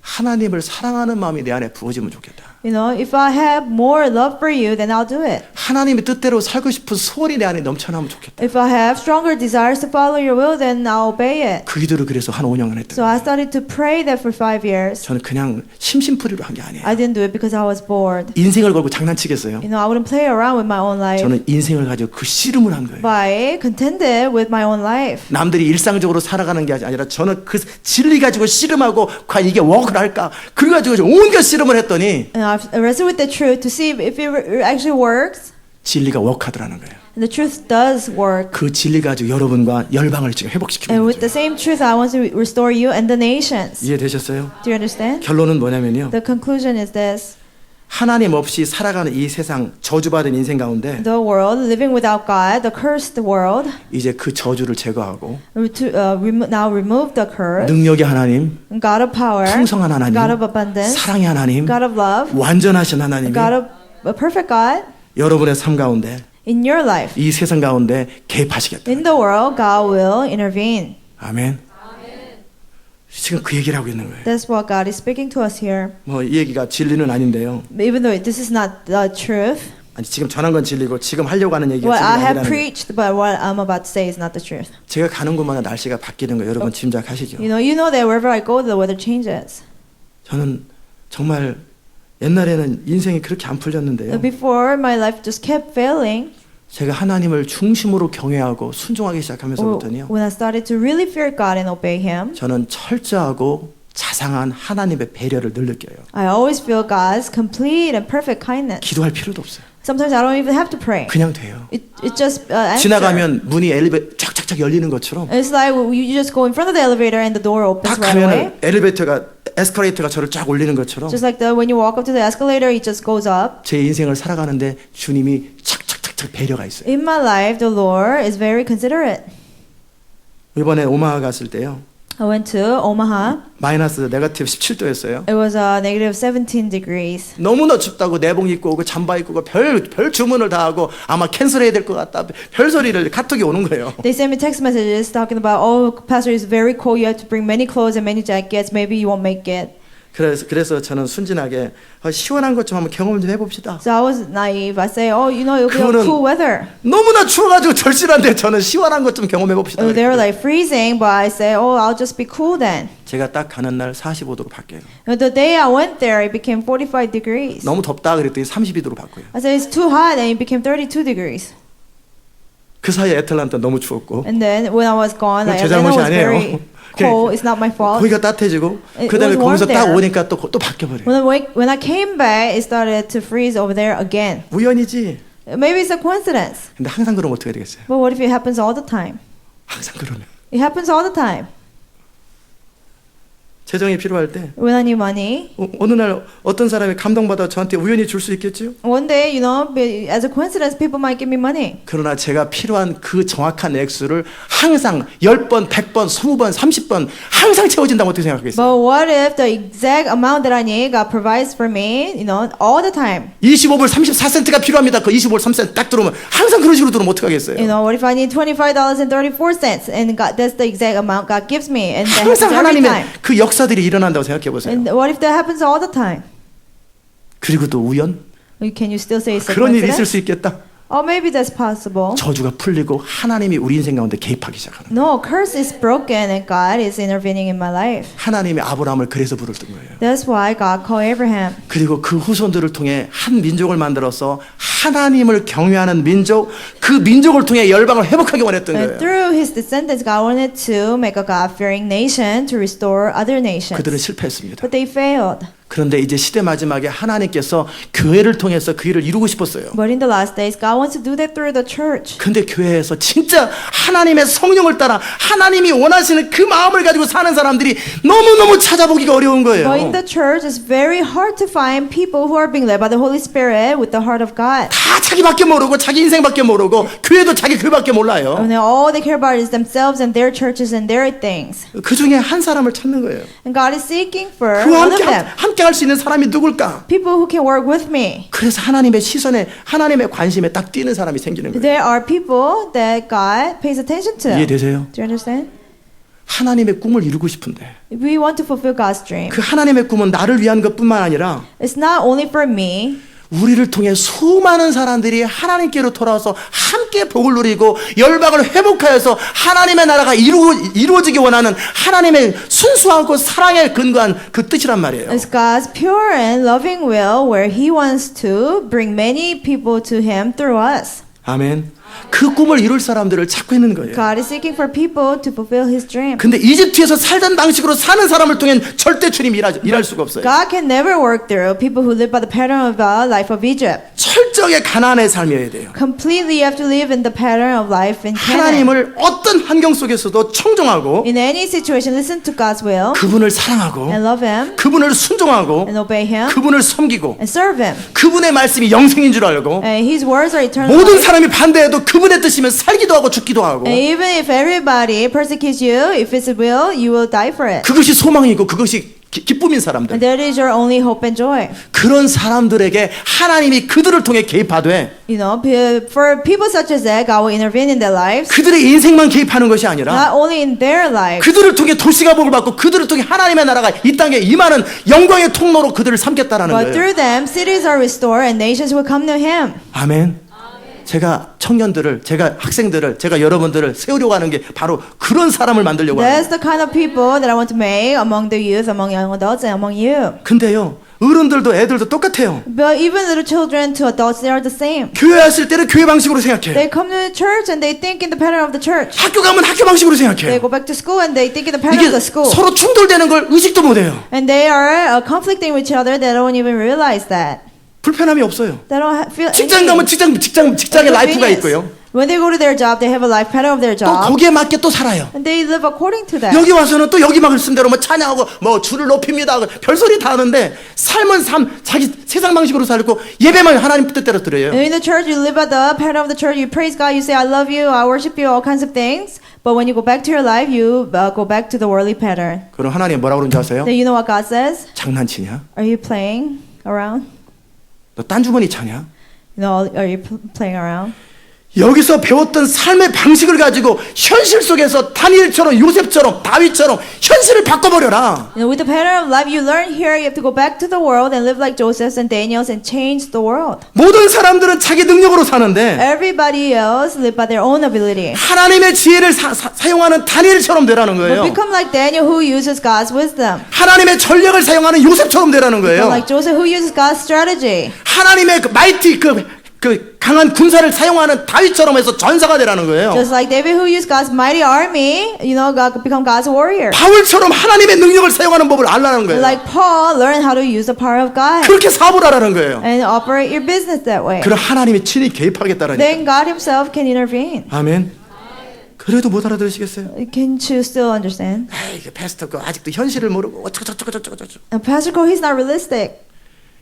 하나님을 사랑하는 마음이 내 안에 부어지면 좋겠다. You know, if I have more love for you, then I'll do it. 하나님의 뜻대로 살고 싶은 소원이 내 안에 넘쳐나면 좋겠다. If I have stronger desires to follow your will, then I'll obey it. 그 기도를 그래서 한 5년을 했던 So 거예요. I started to pray that for 5 years. 저는 그냥 심심풀이로 한 게 아니에요. I didn't do it because I was bored. 인생을 걸고 장난치겠어요. You know, I wouldn't play around with my own life. 저는 인생을 가지고 그 씨름을 한 거예요. But I contended with my own life. 남들이 일상적으로 살아가는 게 아니라 저는 그 진리 가지고 씨름하고 과연 이게 워크를 할까? 그래가지고 온갖 씨름을 했더니 And I've wrestled with the truth to see if it actually works. 진리가 워크하더라는 거예요. And the truth does work. 그 진리 가지고 여러분과 열방을 지금 회복시키고 And 있는 with the 거죠. same truth, I want to restore you and the nations. 이해되셨어요? Do you understand? 결론은 뭐냐면요. The conclusion is this. 하나님 없이 살아가는 이 세상 저주받은 인생 가운데 The world, living without God, the cursed world, 이제 그 저주를 제거하고 now remove the curse. 능력의 하나님, God of power, 풍성한 하나님, God of abundance, 사랑의 하나님, God of love, 완전하신 하나님이 God of a perfect God 여러분의 삶 가운데 in your life. 이 세상 가운데 개입하시겠다. In the world, God will intervene. 아멘. 지금 그 얘기를 하고 있는 거예요. That's what God is speaking to us here. 뭐 이 얘기가 진리는 아닌데요. Even though this is not the truth, 아니 지금 전한 건 진리고 지금 하려고 하는 얘기가 what I 진리가 have 아니라는 거예요. preached, but what I'm about to say is not the truth. 제가 가는 곳마다 날씨가 바뀌는 거 여러분 짐작하시죠? You know that wherever I go, the weather changes. 저는 정말 옛날에는 인생이 그렇게 안 풀렸는데요. Before, my life just kept failing. 제가 하나님을 중심으로 경외하고 순종하기 시작하면서부터는요. When I started to really fear God and obey Him, 저는 철저하고 자상한 하나님의 배려를 늘 느껴요. I always feel God's complete and perfect kindness. 기도할 필요도 없어요. Sometimes I don't even have to pray. 그냥 돼요. It just answers. 지나가면 문이 엘리베이터 쫙쫙쫙 열리는 것처럼 It's like you just go in front of the elevator and the door opens 딱 right away. 가면 엘리베이터가 에스컬레이터가 저를 쫙 올리는 것처럼 Just like when you walk up to the escalator, it just goes up. 제 인생을 살아가는데 주님이 착착착착 배려가 있어요. In my life, the Lord is very considerate. 이번에 오마하 갔을 때요. I went to Omaha. 마이너스 네거티브 17도였어요. It was negative 17 degrees. 너무나 춥다고 내복 입고 오고 잠바 입고 오고 별 주문을 다 하고 아마 캔슬해야 될 것 같다. 별 소리를 카톡이 오는 거예요. They sent me text messages talking about, oh, Pastor, it's very cold. You have to bring many clothes and many jackets. Maybe you won't make it. 그래서 저는 순진하게 시원한 것 좀 한번 경험 좀 해봅시다. So I was naive. I say, oh, you know, it'll be 그거는- cool weather. 너무나 추워가지고 절실한데 저는 시원한 것 좀 경험해봅시다. They were like freezing, but I say, oh, I'll just be cool then. 제가 딱 가는 날 45도로 바뀌어요. And the day I went there, it became 45 degrees. 너무 덥다 그랬더니 32도로 바뀌어요. I said, it's too hot, and it became 32 degrees. 그 사이에 애틀란타 너무 추웠고 And then when I was gone, 그건 like, 제 Atlanta 잘못이 was 아니에요. very cold. It's not my fault. 거기가 따뜻해지고 It 그다음에 was warm 거기서 딱 there. 오니까 또 바뀌어버려요. When I came back, it started to freeze over there again. 우연이지. Maybe it's a coincidence. 근데 항상 그러면 어떻게 되겠어요? But what if it happens all the time? 항상 그러면 It happens all the time. 재정이 필요할 때 When I need money, 어느 날 어떤 사람이 감동받아 저한테 우연히 줄 수 있겠죠? one day, as a coincidence, people might give me money. 그러나 제가 필요한 그 정확한 액수를 항상 10번, 100번, 20번, 30번 항상 채워진다고 어떻게 생각하겠어요? But what if the exact amount that I need, God provides for me, all the time? 25불 34센트가 필요합니다. 그 25불 3센트 딱 들어오면 항상 그런 식으로 들어오면 어떡하겠어요? What if I need $25.34 and God, that's the exact amount God gives me, and that happens 항상 every 하나님의 time. 그 역사들이 일어난다고 생각해 보세요. And what if that happens all the time? 그리고 또 우연? Can you still say it's a 그런 일이 있을 coincidence? 수 있겠다. Or maybe that's possible. 저주가 풀리고 하나님이 우리 인생 가운데 개입하기 시작하는 거예요. No, curse is broken and God is intervening in my life. 하나님이 아브라함을 그래서 부르던 거예요. That's why God called Abraham. 그리고 그 후손들을 통해 한 민족을 만들어서 하나님을 경외하는 민족, 그 민족을 통해 열방을 회복하기 원했던 And 거예요. through his descendants, God wanted to make a God-fearing nation to restore other nations. 그들은 실패했습니다. But they failed. 그런데 이제 시대 마지막에 하나님께서 교회를 통해서 그 일을 이루고 싶었어요. But in the last days, God wants to do that through the church. 근데 교회에서 진짜 하나님의 성령을 따라 하나님이 원하시는 그 마음을 가지고 사는 사람들이 너무너무 찾아보기가 어려운 거예요. But in the church, it's very hard to find people who are being led by the Holy Spirit with the heart of God. 다 자기밖에 모르고 자기 인생밖에 모르고 교회도 자기 교회밖에 몰라요. And all they care about is themselves and their churches and their things. 그 중에 한 사람을 찾는 거예요. And God is seeking for 그와 one of them. 함께 할 수 있는 사람이 누굴까? People who can work with me. 그래서 하나님의 시선에 하나님의 관심에 딱 띄는 사람이 생기는 거예요. There are people that God pays attention to. 이해되세요? Do you understand? 하나님의 꿈을 이루고 싶은데 We want to fulfill God's dream. 그 하나님의 꿈은 나를 위한 것뿐만 아니라 It's not only for me. 우리를 통해 수많은 사람들이 하나님께로 돌아와서 함께 복을 누리고 열방을 회복하여서 하나님의 나라가 이루어지기 원하는 하나님의 순수하고 사랑에 근거한 그 뜻이란 말이에요. It's God's pure and loving will where He wants to bring many people to Him through us. 아멘. 그 꿈을 이룰 사람들을 찾고 있는 거예요. God is seeking for people to fulfill His dream. 근데 이집트에서 살던 방식으로 사는 사람을 통해 절대 주님 일할 수가 없어요. God can never work through people who live by the pattern of the life of Egypt. 철저하게 가난의 삶이어야 돼요. Completely you have to live in the pattern of life in Canaan. 하나님을 어떤 환경 속에서도 청정하고 In any situation, listen to God's will 그분을 사랑하고 and love Him 그분을 순종하고 and obey Him 그분을 섬기고 and serve Him. 그분의 말씀이 영생인 줄 알고 And His words are eternal 모든 life. 사람이 반대해도 그분의 뜻이면 살기도 하고 죽기도 하고 And even if everybody persecutes you, if it's will, you will die for it. 그것이 소망이고 그것이 기쁨인 사람들. And that is your only hope and joy. 그런 사람들에게 하나님이 그들을 통해 개입하되 You know, for people such as that, God will intervene in their lives. 그들의 인생만 개입하는 것이 아니라 Not only in their lives, 그들을 통해 도시가 복을 받고 그들을 통해 하나님의 나라가 이 땅에 임하는 영광의 통로로 그들을 삼겠다라는 but 거예요. through them, cities are restored and nations will come to Him. 아멘. 제가 청년들을, 제가 학생들을, 제가 여러분들을 세우려고 하는 게 바로 그런 사람을 만들려고 하는 That's the kind of people that I want to make among the youth, among young adults, and among you. 근데요, 어른들도 애들도 똑같아요. But even little children to adults, they are the same. 교회 왔을 때는 교회 방식으로 생각해. They come to the church and they think in the pattern of the church. 학교 가면 학교 방식으로 They 생각해. go back to school and they think in the pattern 이게 of the school. 서로 충돌되는 걸 의식도 못해요. And they are conflicting with each other. They don't even realize that. 불편함이 없어요. They don't feel 직장 any 가면 직장의 라이프가 inconvenience. 있고요. When they go to their job, they have a life pattern of their 또 job. 거기에 맞게 또 살아요. And they live according to that. 여기 와서는 또 여기 말씀대로 뭐 찬양하고 뭐 주를 높입니다. 별소리 다 하는데 삶은 자기 세상 방식으로 살고 예배만 하나님 뜻대로 드려요. And in the church, you live at the pattern of the church. You praise God. You say, I love you. I worship you. All kinds of things. But when you go back to your life, you go back to the worldly pattern. 그럼 하나님 뭐라고 그러는지 아세요? Then you know what God says? 장난치냐? Are you playing around? 너 딴 주머니 차냐? You know, are you playing around? 여기서 배웠던 삶의 방식을 가지고 현실 속에서 다니엘처럼 요셉처럼 다윗처럼 현실을 바꿔버려라. You know, with the pattern of life you learn here, you have to go back to the world and live like Joseph and Daniel and change the world. 모든 사람들은 자기 능력으로 사는데 Everybody else live by their own ability. 하나님의 지혜를 사용하는 다니엘처럼 되라는 But 거예요. become like Daniel who uses God's wisdom. 하나님의 전략을 사용하는 요셉처럼 되라는 Become 거예요. like Joseph who uses God's strategy. 하나님의 그 마이티 그 강한 군사를 사용하는 다윗처럼 해서 전사가 되라는 거예요. Just like David who used God's mighty army, you know, God become God's warrior. 바울처럼 하나님의 능력을 사용하는 법을 알라는 거예요. Like Paul, learn how to use the power of God 그렇게 사업을 하라는 거예요. and operate your business that way. 그럼 하나님이 친히 개입하겠다라니까. Then God Himself can intervene. 아멘. 그래도 못 알아들으시겠어요? Can you still understand? 에이, 패스터 그 아직도 현실을 모르고 어쩌고. Pastor Cole, he's not realistic.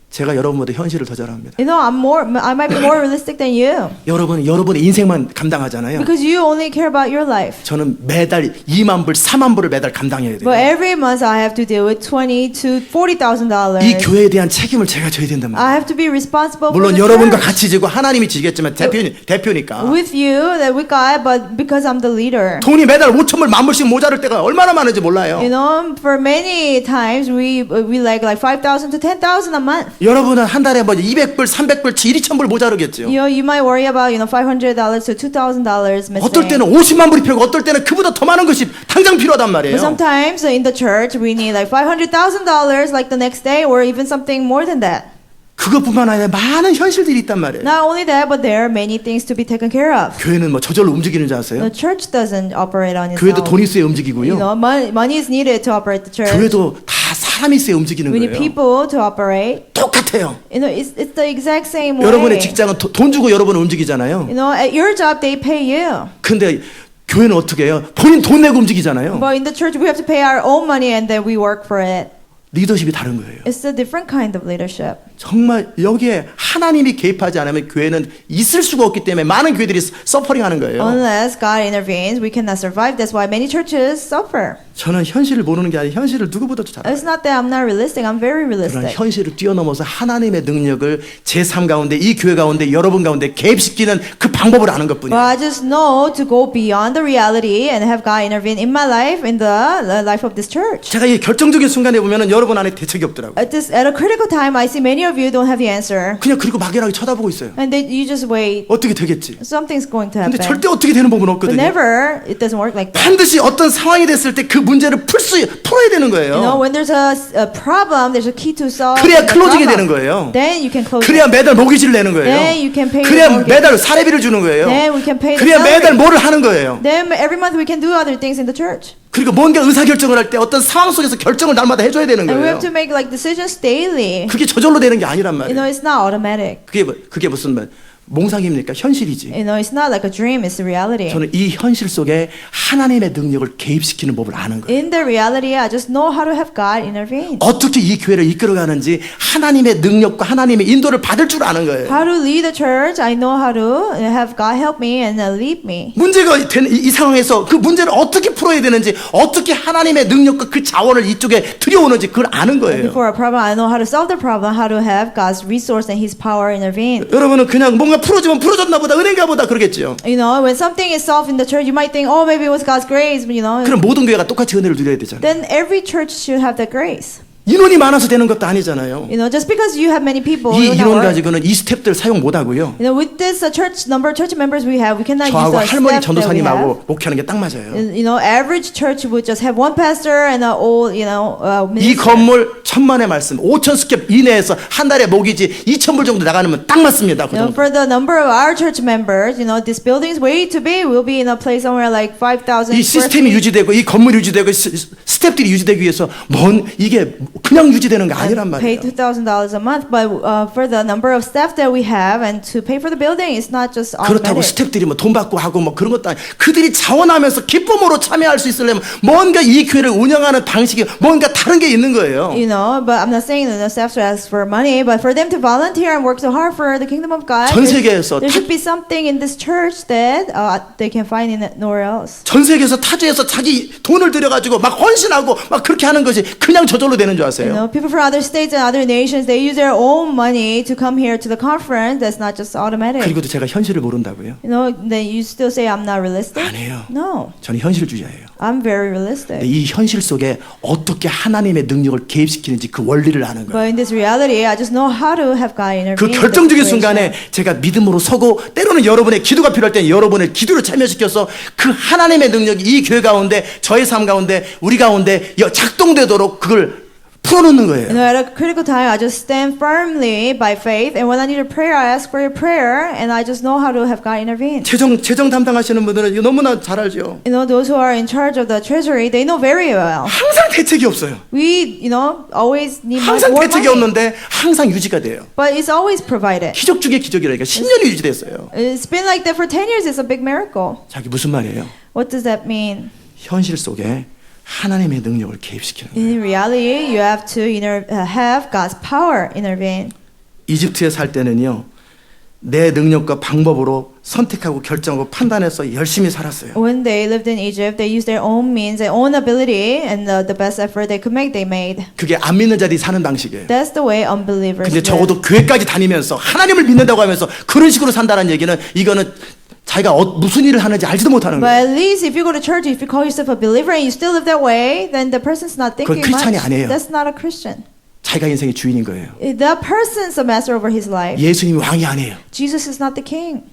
제가 여러분보다 현실을 더 잘합니다. You know, I might be more realistic than you. 여러분의 인생만 감당하잖아요. Because you only care about your life. 저는 매달 2만 불, 4만 불을 매달 감당해야 돼요. But every month I have to deal with $20,000 to $40,000. 이 교회에 대한 책임을 제가 져야 된단 말이에요. I have to be responsible for 물론 the 여러분과 church. 같이 지고 하나님이 지겠지만 대표니까. With you, that with God, but because I'm the leader. 돈이 매달 5천 불, 1만 불씩 모자랄 때가 얼마나 많은지 몰라요. You know, for many times we like $5,000 to $10,000 a month. 여러분은 한 달에 뭐 200불, 300불, 2,000불 모자르겠죠. You know, you might worry about $500 to $2,000 missing. 어떨 때는 50만 불이 필요하고 어떨 때는 그보다 더 많은 것이 당장 필요하단 말이에요. But sometimes in the church we need like $500,000 like the next day or even something more than that. 그것뿐만 아니라 많은 현실들이 있단 말이에요. Not only that, but there are many things to be taken care of. 교회는 뭐 저절로 움직이는 줄 아세요? The church doesn't operate on its 교회도 own. 돈이 있어야 You 움직이고요. know, money is needed to operate the church. 교회도 다 사람이 있어야 움직이는 We need 거예요. people to operate. 똑같아요. You know, it's the exact same way. 여러분의 직장은 돈 주고 여러분은 움직이잖아요. You know, at your job they pay you. 근데 교회는 어떻게 해요? 본인 돈 내고 움직이잖아요. But in the church we have to pay our own money and then we work for it. 리더십이 다른 거예요. It's a different kind of leadership. 정말 여기에 하나님이 개입하지 않으면 교회는 있을 수가 없기 때문에 많은 교회들이 서퍼링하는 거예요. Unless God intervenes, we cannot survive. That's why many churches suffer. 저는 현실을 모르는 게 아니라 현실을 누구보다도 잘 알아요. It's not that I'm not realistic. I'm very 그런 realistic. 현실을 뛰어넘어서 하나님의 능력을 제 삶 가운데 이 교회 가운데 여러분 가운데 개입시키는 그 방법을 아는 But 것뿐이에요. I just know to go beyond the reality and have God intervene in my life, in the life of this church. 제가 이 결정적인 순간에 보면은 여러분 안에 대책이 없더라고요. At a critical time, I see many of you don't have the answer, 그냥 그리고 막연하게 쳐다보고 있어요. and then you just wait. 어떻게 되겠지? Something's going to 근데 happen. 절대 어떻게 되는 법은 But 없거든요. never, it doesn't work like that. 반드시 어떤 상황이 됐을 때 그 문제를 풀어야 되는 You know, 거예요. when there's a problem, there's a key to solve. 그래야 the 클로징이 problem. 되는 거예요. Then you can close. 그래야 it. 매달 모기지를 내는 Then 거예요. you can pay. 그래야 the mortgage. 매달 사례비를 주는 거예요. Then we can pay. The 그래야 매달 salary. 뭐를 하는 거예요. Then every month we can do other things in the church. 그리고 뭔가 의사결정을 할 때 어떤 상황 속에서 결정을 날마다 해줘야 되는 And we 거예요. have to make like decisions daily. 그게 저절로 되는 게 아니란 You know, 말이에요. it's not automatic. 그게 무슨 말 몽상입니까? 현실이지. You know, it's not like a dream. It's the reality. 저는 이 현실 속에 하나님의 능력을 개입시키는 법을 아는 거예요. In the reality, I just know how to have God intervene. 어떻게 이 교회를 이끌어가는지 하나님의 능력과 하나님의 인도를 받을 줄 아는 거예요. How to lead the church. I know how to have God help me and lead me. 문제가 되는 이 상황에서 그 문제를 어떻게 풀어야 되는지, 어떻게 하나님의 능력과 그 자원을 이쪽에 들여오는지 그걸 아는 거예요. Before a problem, I know how to solve the problem, how to have God's resource and His power intervene. 여러분은 그냥 뭔가 풀어지면 풀어졌나 보다, 은혜인가 보다 그러겠죠. You know, when something is solved in the church, you might think, oh, maybe it was God's grace, but you know, 그럼 모든 교회가 똑같이 은혜를 누려야 되잖아요. then every church should have that grace. 인원이 많아서 되는 것도 아니잖아요. You know, just because you have many people, 이 it will not 인원 work. 가지고는 이 스텝들 사용 못 하고요. You know, with this church number, church members we have, we cannot use 저하고 the 할머니 staff that we have. 전도사님하고 목회하는 게 딱 맞아요. You know, average church would just have one pastor and an old, you know, 이 minister. 건물 천만의 말씀 5천 스캡 이내에서 한 달에 모기지 2,000불 정도 나가면 딱 맞습니다. 그 You know, 정도. for the number of our church members, you know, this building is way too big. We'll be in a place somewhere like 5,000 이 square 시스템이 feet. 유지되고 이 건물이 유지되고 스텝들이 유지되기 위해서 이게 그냥 유지되는 게 아니란 Pay 말이에요. $2,000 a month, but for the number of staff that we have and to pay for the building, it's not just 그렇다고 automatic. 스텝들이 뭐 돈 받고 하고 뭐 그런 것도 아니. 그들이 자원하면서 기쁨으로 참여할 수 있으려면 뭔가 이 교회를 운영하는 방식이 뭔가 다른 게 있는 거예요. You know, but I'm not saying that the staff should ask for money, but for them to volunteer and work so hard for the kingdom of God, 전 세계에서 there should be something in this church that they can find in nowhere else. 전 세계에서 타주에서 자기 돈을 들여가지고 막 헌신하고 막 그렇게 하는 것이 그냥 저절로 되는 줄 You 아세요? know, people from other states and other nations, they use their own money to come here to the conference. That's not just automatic. 그리고도 제가 현실을 모른다고요? You know, then you still say I'm not realistic? 아니에요. No, 저는 현실주의자예요. I'm very realistic. 근데 이 현실 속에 어떻게 하나님의 능력을 개입시키는지 그 원리를 아는 거예요. But in this reality, I just know how to have God intervene. 그 in the 결정적인 situation. 순간에 제가 믿음으로 서고 때로는 여러분의 기도가 필요할 때는 여러분의 기도를 참여시켜서 그 하나님의 능력이 이 교회 가운데 저의 삶 가운데 우리 가운데 작동되도록 그걸 풀어놓는 You 거예요. know, at a critical time, I just stand firmly by faith, and when I need a prayer, I ask for a prayer, and I just know how to have God intervene. 재정 담당하시는 분들은 이거 너무나 잘 알죠. You know, those who are in charge of the treasury, they know very well. 항상 대책이 없어요. We, you know, always need 항상 more 대책이 money, 없는데 항상 유지가 돼요. but it's always provided. 기적 중에 기적이라니까 10년이 유지됐어요. It's been like that for 10 years. It's a big miracle. 자기 무슨 말이에요? What does that mean? 현실 속에 하나님의 능력을 개입시키는 거예요. In reality, you have to have God's power intervene. 이집트에 살 때는요. 내 능력과 방법으로 선택하고 결정하고 판단해서 열심히 살았어요. When they lived in Egypt, they used their own means, their own ability, and the best effort they could make, they made. 그게 안 믿는 자들이 사는 방식이에요. That's the way unbelievers 근데 live. 적어도 교회까지 다니면서 하나님을 믿는다고 하면서 그런 식으로 산다는 얘기는 이거는 자기가 무슨 일을 하는지 알지도 못하는 But 거예요. at least if you go to church, if you call yourself a believer and you still live that way, then the person's not thinking 그건 크리스찬이 much. 아니에요. That's not a Christian. 자기가 인생의 주인인 거예요. That person's a master over his life. 예수님이 왕이 아니에요. Jesus is not the king.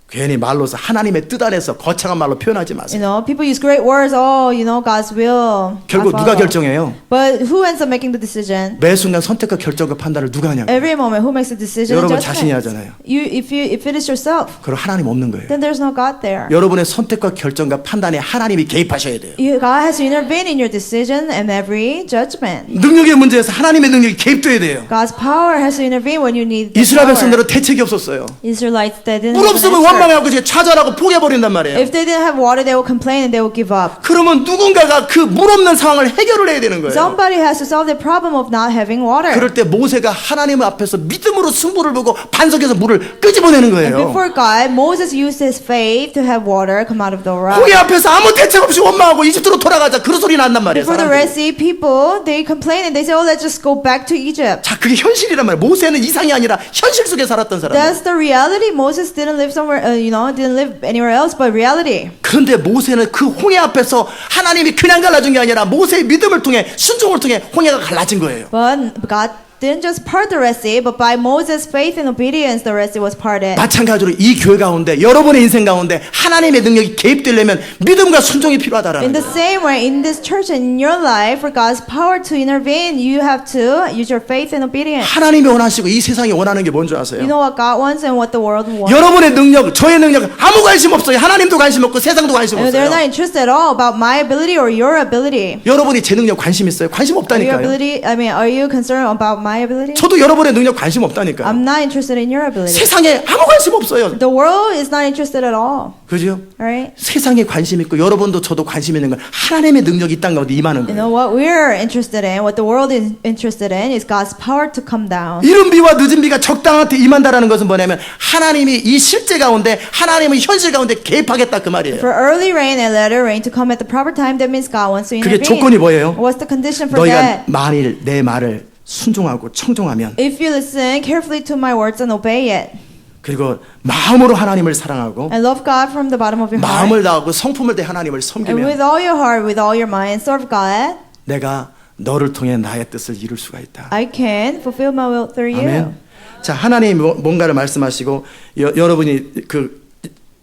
괜히 말로서 하나님의 뜻 안에서 거창한 말로 표현하지 You 마세요. know, people use great words. Oh, you know, God's will. 결국 I 누가 follow. 결정해요? But who ends up making the decision? 매 순간 선택과 결정과 판단을 누가 하냐고. Every moment, who makes the decision? and 여러분 judgment? 자신이 하잖아요. If it is yourself, 그럼 하나님 없는 거예요. then there's no God there. 여러분의 선택과 결정과 판단에 하나님이 개입하셔야 돼요. God has to intervene in your decision and every judgment. 능력의 문제에서 하나님의 능력이 개입돼야 돼요. God's power has to intervene when you need the 이스라엘 power. 백성들은 대책이 없었어요. Israelites that didn't 물 have an 없으면 answer. 원망하고 이제 좌절하고 포기해버린단 말이에요. If they didn't have water, they would complain and they would give up. 그러면 누군가가 그 물 없는 상황을 해결을 해야 되는 거예요. Somebody has to solve the problem of not having water. 그럴 때 모세가 하나님 앞에서 믿음으로 승부를 보고 반석에서 물을 끄집어내는 And 거예요. before God, Moses used his faith to have water come out of the rock. 홍해 앞에서 아무 대책 없이 원망하고 이집트로 돌아가자 그런 소리 난단 말이에요. Before the Red 사람들이. Sea, people, they complain and they say, oh, let's just go back to Egypt. 자, 그게 현실이란 말이에요. 모세는 이상이 아니라 현실 속에 살았던 사람. That's the reality. Moses didn't live somewhere, didn't live anywhere else, but reality. 그런데 모세는 그 홍해 앞에서 하나님이 그냥 갈라준 게 아니라 모세의 믿음을 통해 순종을 통해 홍해가 갈라진 거예요. But God didn't just part the Red Sea, but by Moses' faith and obedience, the Red Sea was parted. 마찬가지로 이 교회 가운데 여러분의 인생 가운데 하나님의 능력이 개입되려면 믿음과 순종이 필요하다라는 In the 거예요. same way, in this church and in your life, for God's power to intervene, you have to use your faith and obedience. 하나님이 원하시고 이 세상이 원하는 게 뭔지 아세요? You know what God wants and what the world wants. 여러분의 능력, 저의 능력 아무 관심 없어요. 하나님도 관심 없고 세상도 관심 And they're not 없어요. interested at all about my ability or your ability. 여러분이 제 능력 관심 있어요? 관심 Are 없다니까요. are you concerned about my ability? 저도 여러분의 능력 관심 없다니까요. I'm not interested in your ability. 세상에 아무 관심 없어요. The world is not interested at all. 그죠? Right? 세상에 관심 있고 여러분도 저도 관심 있는 건 하나님의 능력이 이 땅 가운데 임하는 You 거예요. know what we're interested in, what the world is interested in, is God's power to come down. 이른 비와 늦은 비가 적당한테 임한다라는 것은 뭐냐면 하나님이 이 실제 가운데 하나님의 현실 가운데 개입하겠다 그 말이에요. For early rain and latter rain to come at the proper time, that means God wants to 그게 intervene. 조건이 뭐예요? What's the condition for 너희가 that? 만일 내 말을 순종하고 청종하면 If you listen carefully to my words and obey it, 그리고 마음으로 하나님을 사랑하고 and love God from the bottom of your heart, 마음을 다하고 성품을 대 하나님을 and 섬기면 with all your heart, with all your mind, serve God, 내가 너를 통해 나의 뜻을 이룰 수가 있다. I can fulfill my will through you. 아멘. 자, 하나님이 뭔가를 말씀하시고 여러분이 그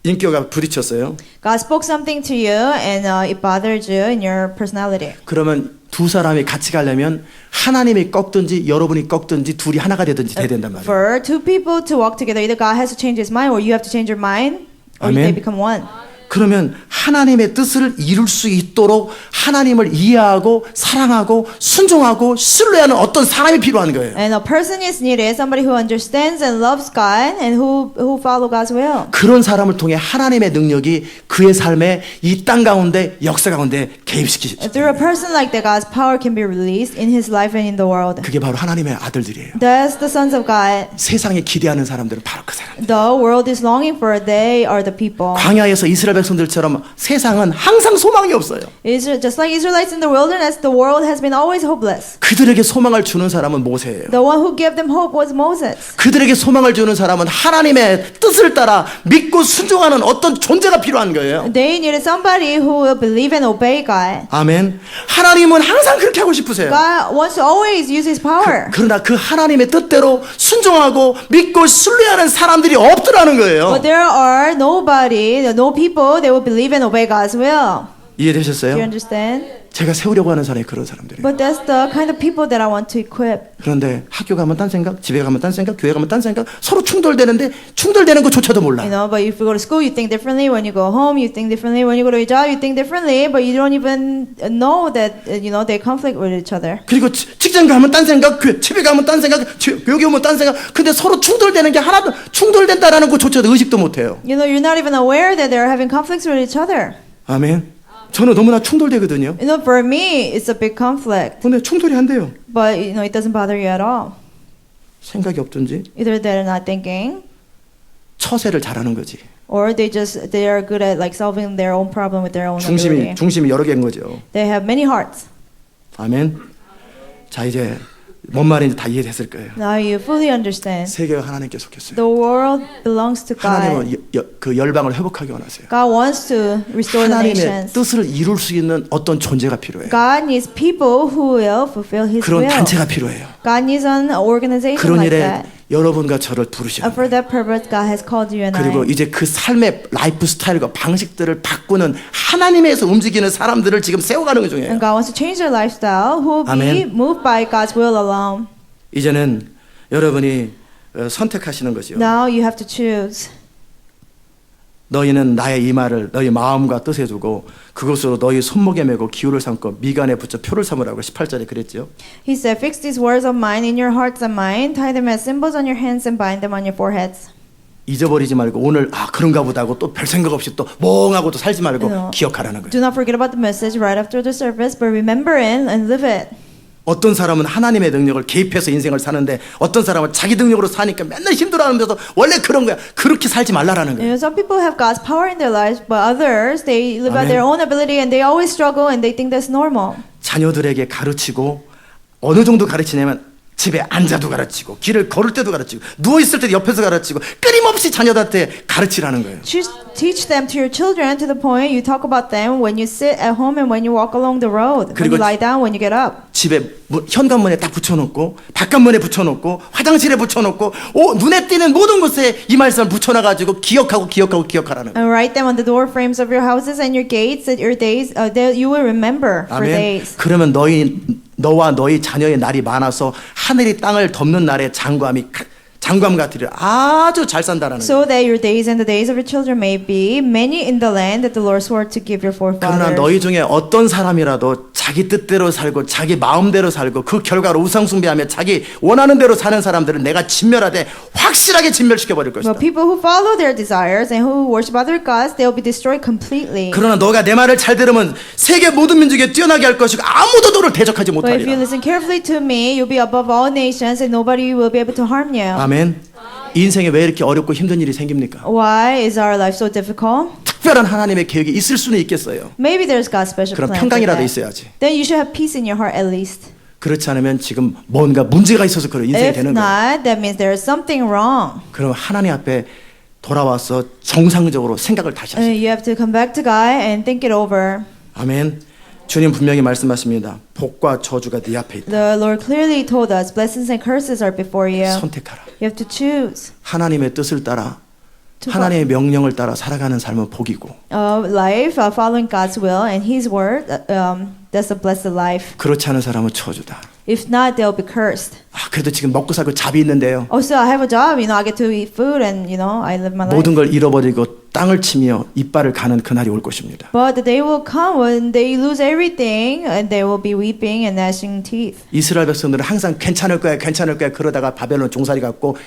인격과 부딪혔어요. God spoke something to you, and it bothered you in your personality. 그러면 두 사람이 같이 가려면 하나님이 꺾든지 여러분이 꺾든지 둘이 하나가 되든지 돼야 된단 말이에요. For two people to walk together, either God has to change his mind, or you have to change your mind, or Amen. they become one. 그러면 하나님의 뜻을 이룰 수 있도록 하나님을 이해하고 사랑하고 순종하고 신뢰하는 어떤 사람이 필요한 거예요. And a person is needed, somebody who understands and loves God and who follow God's will. 그런 사람을 통해 하나님의 능력이 그의 삶에 이 땅 가운데 역사 가운데 개입시키죠. Through a person like that, God's power can be released in his life and in the world. 그게 바로 하나님의 아들들이에요. That's the sons of God. 세상에 기대하는 사람들은 바로 그 사람. The world is longing for, they are the people. 광야에서 이스라엘 백성들처럼 세상은 항상 소망이 없어요. Just like Israelites in the wilderness, the world has been always hopeless. 그들에게 소망을 주는 사람은 모세예요. The one who gave them hope was Moses. 그들에게 소망을 주는 사람은 하나님의 뜻을 따라 믿고 순종하는 어떤 존재가 필요한 거예요. They needed somebody who will believe and obey God. 아멘. 하나님은 항상 그렇게 하고 싶으세요. God wants to always use his power. 그러나 그 하나님의 뜻대로 순종하고 믿고 신뢰하는 사람들이 없더라는 거예요. But there are no people that will believe and obey God's will. Do you 이해되셨어요? understand? 제가 세우려고 하는 사람이 그런 사람들이에요. But that's the kind of people that I want to equip. 그런데 학교 가면 딴 생각, 집에 가면 딴 생각, 교회 가면 딴 생각, 서로 충돌되는데 충돌되는 것조차도 몰라. You know, but if you go to school, you think differently. When you go home, you think differently. When you go to a job, you think differently. But you don't even know that they conflict with each other. 그리고 직장 가면 딴 생각, 집에 가면 딴 생각, 여기 오면 딴 생각. 근데 서로 충돌되는 게 하나도 충돌된다라는 것조차도 의식도 못해요. You know, you're not even aware that they're having conflicts with each other. 아멘. 저는 너무나 충돌되거든요. You know, for me, it's a big conflict. 근데 충돌이 안 돼요. But it doesn't bother you at all. 생각이 없든지 Either they're not thinking, 처세를 잘하는 거지. or they are good at like solving their own problem with their own ability. 중심이 여러 개인 거죠. They have many hearts. 아멘. 자, 이제 뭔 말인지 다 이해됐을 거예요. Now you fully understand. 세계가 하나님께 속했어요. The world belongs to God. 하나님은 그 열방을 회복하게 원하세요. God wants to restore the 하나님의 nations. 뜻을 이룰 수 있는 어떤 존재가 필요해요. God needs people who will fulfill His 그런 will. 단체가 필요해요. God needs an organization 그런 like 일에 that. 여러분과 저를 부르시는 For 거예요. that purpose, God has called you and 그리고 I. 이제 그 삶의 라이프 스타일과 방식들을 바꾸는 하나님에서 움직이는 사람들을 지금 세워가는 중이에요. And God wants to change their lifestyle, who will be Amen. moved by God's will alone. 이제는 여러분이 선택하시는 것이요. Now you have to choose. 너희는 나의 이 말을 너희 마음과 뜻에 두고 그것으로 너희 손목에 메고 기울을 삼고 미간에 붙여 표를 삼으라고 18절에 그랬죠. He said, "Fix these words of mine in your hearts and mind. Tie them as symbols on your hands and bind them on your foreheads." 잊어버리지 말고 오늘 그런가 보다 하고 또 별 생각 없이 또 멍하고 또 살지 말고 기억하라는 거예요. Do not forget about the message right after the service, but remember it and live it. 어떤 사람은 하나님의 능력을 개입해서 인생을 사는데 어떤 사람은 자기 능력으로 사니까 맨날 힘들어하면서 원래 그런 거야. 그렇게 살지 말라라는 거예요. Some people have God's power in their lives, but others they live out Amen. their own ability and they always struggle and they think that's normal. 자녀들에게 가르치고 어느 정도 가르치냐면 집에 앉아도 가르치고 길을 걸을 때도 가르치고 누워있을 때도 옆에서 가르치고 끊임없이 자녀들한테 가르치라는 거예요. Teach them to your children to the point you talk about them when you sit at home and when you walk along the road, when 그리고 you lie down, when you get up. 집에 현관문에 딱 붙여놓고 바깥문에 붙여놓고 화장실에 붙여놓고 눈에 띄는 모든 곳에 이 말씀을 붙여놔가지고 기억하라는 거예요. And write them on the door frames of your houses and your gates that your days that you will remember for 아멘. days. 그러면 너와 너희 자녀의 날이 많아서 하늘이 땅을 덮는 날의 장관 같으리라. 아주 잘 산다라는 거예요. So that your days and the days of your children may be many in the land that the Lord swore to give your 그러나 forefathers. 너희 중에 어떤 사람이라도 자기 뜻대로 살고 자기 마음대로 살고 그 결과로 우상숭배하며 자기 원하는 대로 사는 사람들은 내가 진멸하되 확실하게 진멸시켜 버릴 것이다. But people who follow their desires and who worship other gods, they will be destroyed completely. 그러나 너가 내 말을 잘 들으면 세계 모든 민족에 뛰어나게 할 것이고 아무도 너를 대적하지 But if you 못하리라. listen carefully to me, you'll be above all nations and nobody will be able to harm you. 아멘. 인생에 왜 이렇게 어렵고 힘든 일이 생깁니까? Why is our life so difficult? 특별한 하나님의 계획이 있을 수는 있겠어요. Maybe there's God's special 그럼 plan for 평강이라도 that. 있어야지. Then you should have peace in your heart at least. 그렇지 않으면 지금 뭔가 문제가 있어서 그런 인생이 If 되는 거예요. not, that means there is something wrong. 그럼 하나님 앞에 돌아와서 정상적으로 생각을 다시 하세요. You have to come back to God and think it over. 아멘. 주님 분명히 말씀하십니다. 복과 저주가 네 앞에 있다. The Lord clearly told us blessings and curses are before you. 선택하라. You have to choose. 하나님의 뜻을 따라 To 하나님의 명령을 따라 살아가는 삶은 복이고 life following God's will and His word. That's a blessed life. 그렇지 않은 사람은 저주다. If not, they'll be cursed. 그래도 지금 먹고 살고 잡이 있는데요. Also, I have a job. I get to eat food, and I live my life. 모든 걸 잃어버리고 땅을 치며 이빨을 가는 그날이 올 것입니다. But the day will come when they lose everything, and they will be weeping and gnashing teeth. 이스라엘 백성들은 항상 괜찮을 거야 그러다가 바벨론 종살이 갔고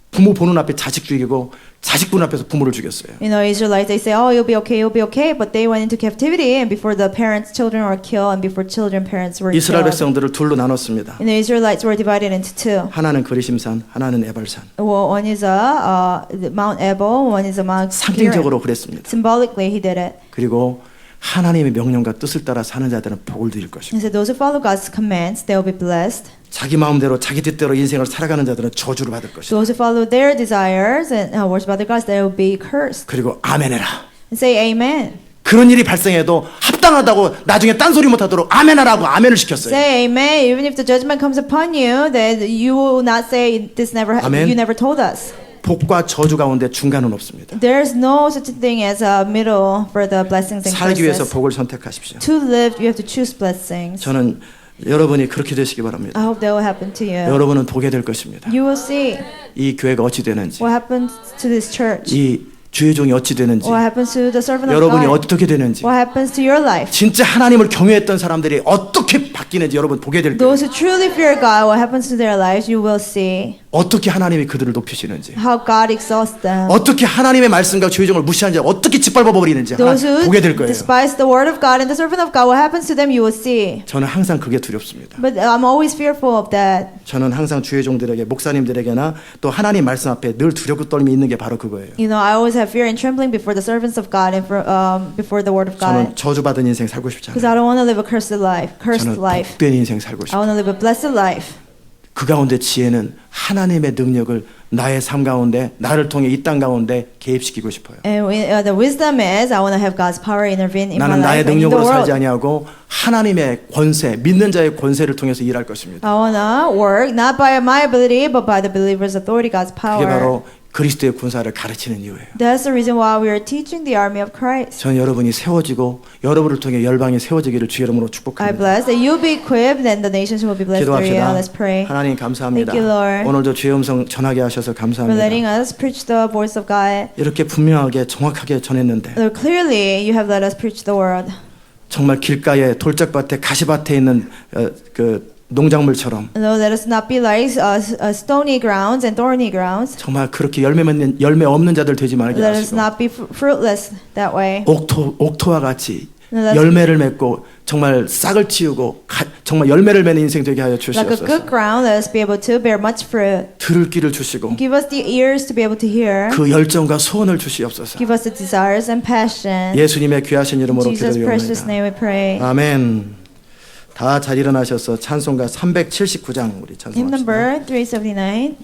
부모 보는 앞에 자식 죽이고 자식 보는 앞에서 부모를 죽였어요. Israelites, they say, "Oh, you'll be okay," but they went into captivity, and before the parents, children were killed, and before children, parents were 이스라엘 killed. 백성들을 둘로 나눴습니다. The Israelites were divided into two. 하나는 그리심산, 하나는 에발산. One is Mount Ebal, one is Mount 상징적으로 Kirion. 그랬습니다. Symbolically, he did it. 그리고 하나님의 명령과 뜻을 따라 사는 자들은 복을 드릴 것이고 He said, "Those who follow God's commands, they will be blessed. 자기 마음대로 자기 뜻대로 인생을 살아가는 자들은 저주를 받을 것이다. Those who follow their desires and worship other gods, they will be cursed." 그리고 아멘해라. And say Amen. 그런 일이 발생해도 합당하다고 나중에 딴소리 못하도록 아멘하라고 아멘을 시켰어요. Say Amen. Even if the judgment comes upon you, that you will not say this never. Amen. You never told us. 복과 저주 가운데 중간은 없습니다. There's no such thing as a middle for the blessings and 살기 위해서 curses. 복을 선택하십시오. To live, you have to choose blessings. 저는 여러분이 그렇게 되시기 바랍니다. I hope that will happen to you. 여러분은 보게 될 것입니다. You will see 이 교회가 어찌 되는지, what happens to this church. 이 주의 종이 어찌 되는지, What happens to the servant of 여러분이 God. 어떻게 되는지, What happens to your life. 진짜 하나님을 경외했던 사람들이 어떻게 바뀌는지 여러분 보게 될 거예요. Those who truly fear God, what happens to their lives, you will see. 어떻게 하나님이 그들을 높이시는지, How God exalts them. 어떻게 하나님의 말씀과 주의 종을 무시하는지, 어떻게 짓밟아 버리는지 Those who 보게 될 거예요. despise the word of God and the servant of God, what happens to them, you will see. 저는 항상 그게 두렵습니다. But I'm always fearful of that. 저는 항상 주의 종들에게 목사님들에게나 또 하나님 말씀 앞에 늘 두렵고 떨림이 있는 게 바로 그거예요. I always have fear and trembling before the servants of God and before the word of 저는 God. 저주받은 인생 살고 싶지 Because 않아요. I don't want to live a cursed life. 저는 복된 인생 살고 I 싶어요. want to live a blessed life. 그 가운데 지혜는 하나님의 능력을 나의 삶 가운데 나를 통해 이 땅 가운데 개입시키고 싶어요. And the wisdom is I want to have God's power intervene in my 나는 나의 life and in the 능력으로 살지 world. 아니하고 하나님의 권세, 믿는 자의 권세를 통해서 일할 것입니다. I want to work not by my ability but by the believer's authority, God's 그게 power. 바로 그리스도의 군사를 가르치는 이유예요. That's the reason why we are teaching the army of Christ. 저는 여러분이 세워지고 여러분을 통해 열방이 세워지기를 주의 이름으로 I 축복합니다. bless that you'll be equipped and the nations will be blessed through you. 기도합시다. Let's pray. 하나님 감사합니다. Thank you, Lord. 오늘도 주의 음성 전하게 하셔서 For letting 감사합니다. us preach the voice of God. 이렇게 분명하게 정확하게 전했는데 Lord, clearly you have let us preach the word. 정말 길가에 돌짝밭에 가시밭에 있는 그 농작물처럼 No, let us not be like stony grounds and thorny grounds. 정말 그렇게 열매 없는 자들 되지 말게 Let us 하시고 not be fruitless that way. 옥토와 같이 No, let's 열매를 맺고 정말 싹을 틔우고 정말 열매를 맺는 인생 되게 하여 like a good 주시옵소서. ground, let us be able to bear much fruit. 들을 귀를 주시고 Give us the ears to be able to hear. 그 열정과 소원을 주시옵소서. Give us the desires and passion. 예수님의 귀하신 In 이름으로 Jesus' precious 기도드립니다. name we pray. 아멘. 다 잘 일어나셔서 찬송가 379장 우리 Hymn 찬송합시다. number 379.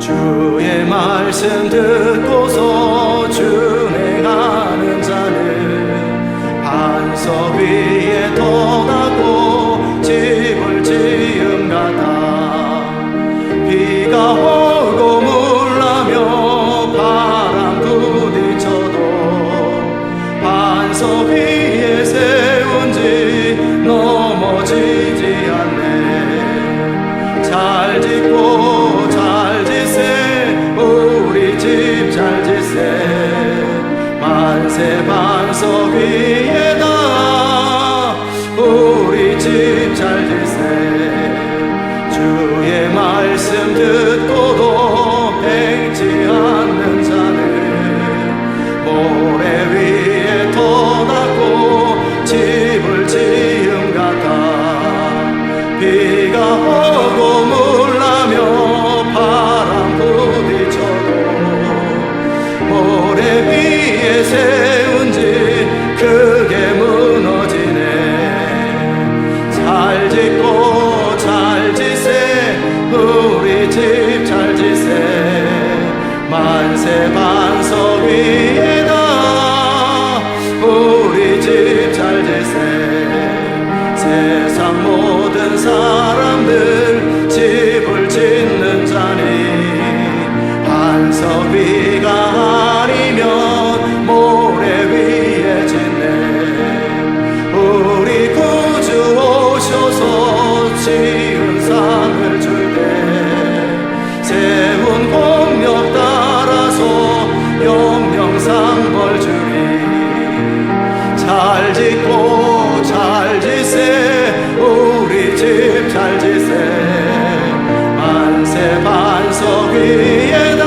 주의 말씀 듣고서 준행하는 자는 반석 위에 돋았고 집을 지은 같아. 비가 오고 물나며 바람 부딪혀도 반석 위에 세운지 넘어지지 않네. 잘 짓고 잘 짓세 우리 집 잘 짓세 만세 반석 위에다 우리 집 잘 짓세. 주의 말씀 듣고도 백지 않는 자는 모래 위에 돋았고 집을 지음 같아. 비가 오고 물나며 바람 부딪혀도 모래 위에 세운지 크게 무너지네. 잘 짓고 잘 짓세 우리 집 잘 짓세 만세 반석 위에다 우리 집 잘 짓세. 세상 모든 사람들 집을 짓는 자니 반석 위가 아니면 모래 위에 짓네. 우리 구주 오셔서 지은 상을 줄 때 세운 공력 따라서 영영상 벌 주리. 잘 짓고 잘 짓세 우리 집 잘 짓세 만세 반석 위에다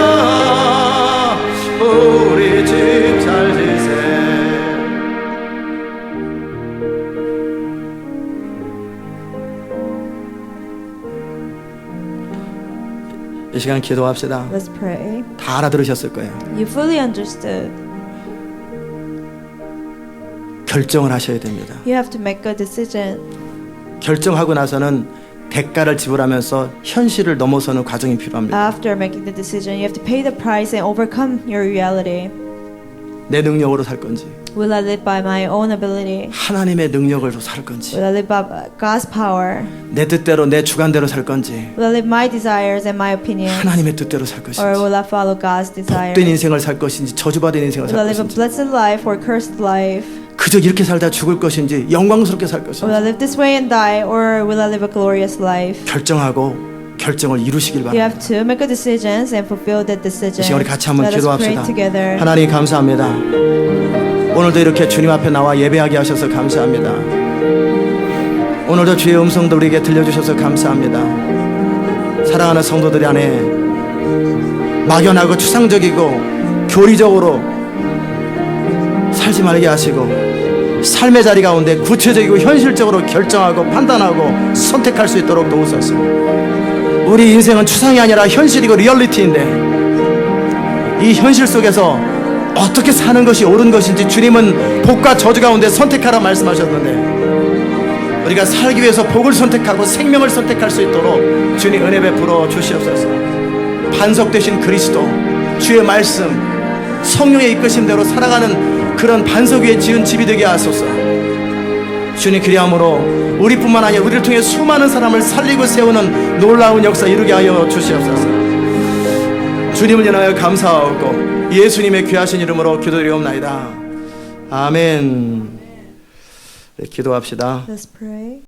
우리 집 잘 짓세. 이 시간 기도합시다. Let's pray. 다 알아들으셨을 거예요. You fully understood. 결정을 하셔야 됩니다. You have to make a decision. 결정하고 나서는 대가를 지불하면서 현실을 넘어서는 과정이 필요합니다. After making the decision, you have to pay the price and overcome your reality. 내 능력으로 살 건지 Will I live by my own ability? 하나님의 능력으로 살 건지 Will I live by God's power? 내 뜻대로 내 주관대로 살 건지 Will I live my desires and my opinions? 하나님의 뜻대로 살 것인지 Or will I follow God's desires? 복된 인생을 살 것인지 저주받은 인생을 Will I 살 live a 것인지 blessed life or cursed life? 그저 이렇게 살다 죽을 것인지 영광스럽게 살 Will I 것인지 live this way and die, or will I live a glorious life? 결정하고 결정을 이루시길 You have 바랍니다. to make a decisions and fulfill that decision. 이 시간 우리 같이 한번 Let us pray 기도합시다. together. 하나님 감사합니다. 오늘도 이렇게 주님 앞에 나와 예배하게 하셔서 감사합니다. 오늘도 주의 음성도 우리에게 들려주셔서 감사합니다. 사랑하는 성도들 안에 막연하고 추상적이고 교리적으로 살지 말게 하시고 삶의 자리 가운데 구체적이고 현실적으로 결정하고 판단하고 선택할 수 있도록 도우소서. 우리 인생은 추상이 아니라 현실이고 리얼리티인데 이 현실 속에서 어떻게 사는 것이 옳은 것인지 주님은 복과 저주 가운데 선택하라 말씀하셨는데 우리가 살기 위해서 복을 선택하고 생명을 선택할 수 있도록 주님 은혜 베풀어 주시옵소서. 반석 되신 그리스도 주의 말씀 성령의 이끄심대로 살아가는 그런 반석 위에 지은 집이 되게 하소서. 주님 그리함으로 우리뿐만 아니라 우리를 통해 수많은 사람을 살리고 세우는 놀라운 역사 이루게 하여 주시옵소서. 주님을 인하여 감사하고 예수님의 귀하신 이름으로 기도드리옵나이다. 아멘. 네, 기도합시다. Let's pray.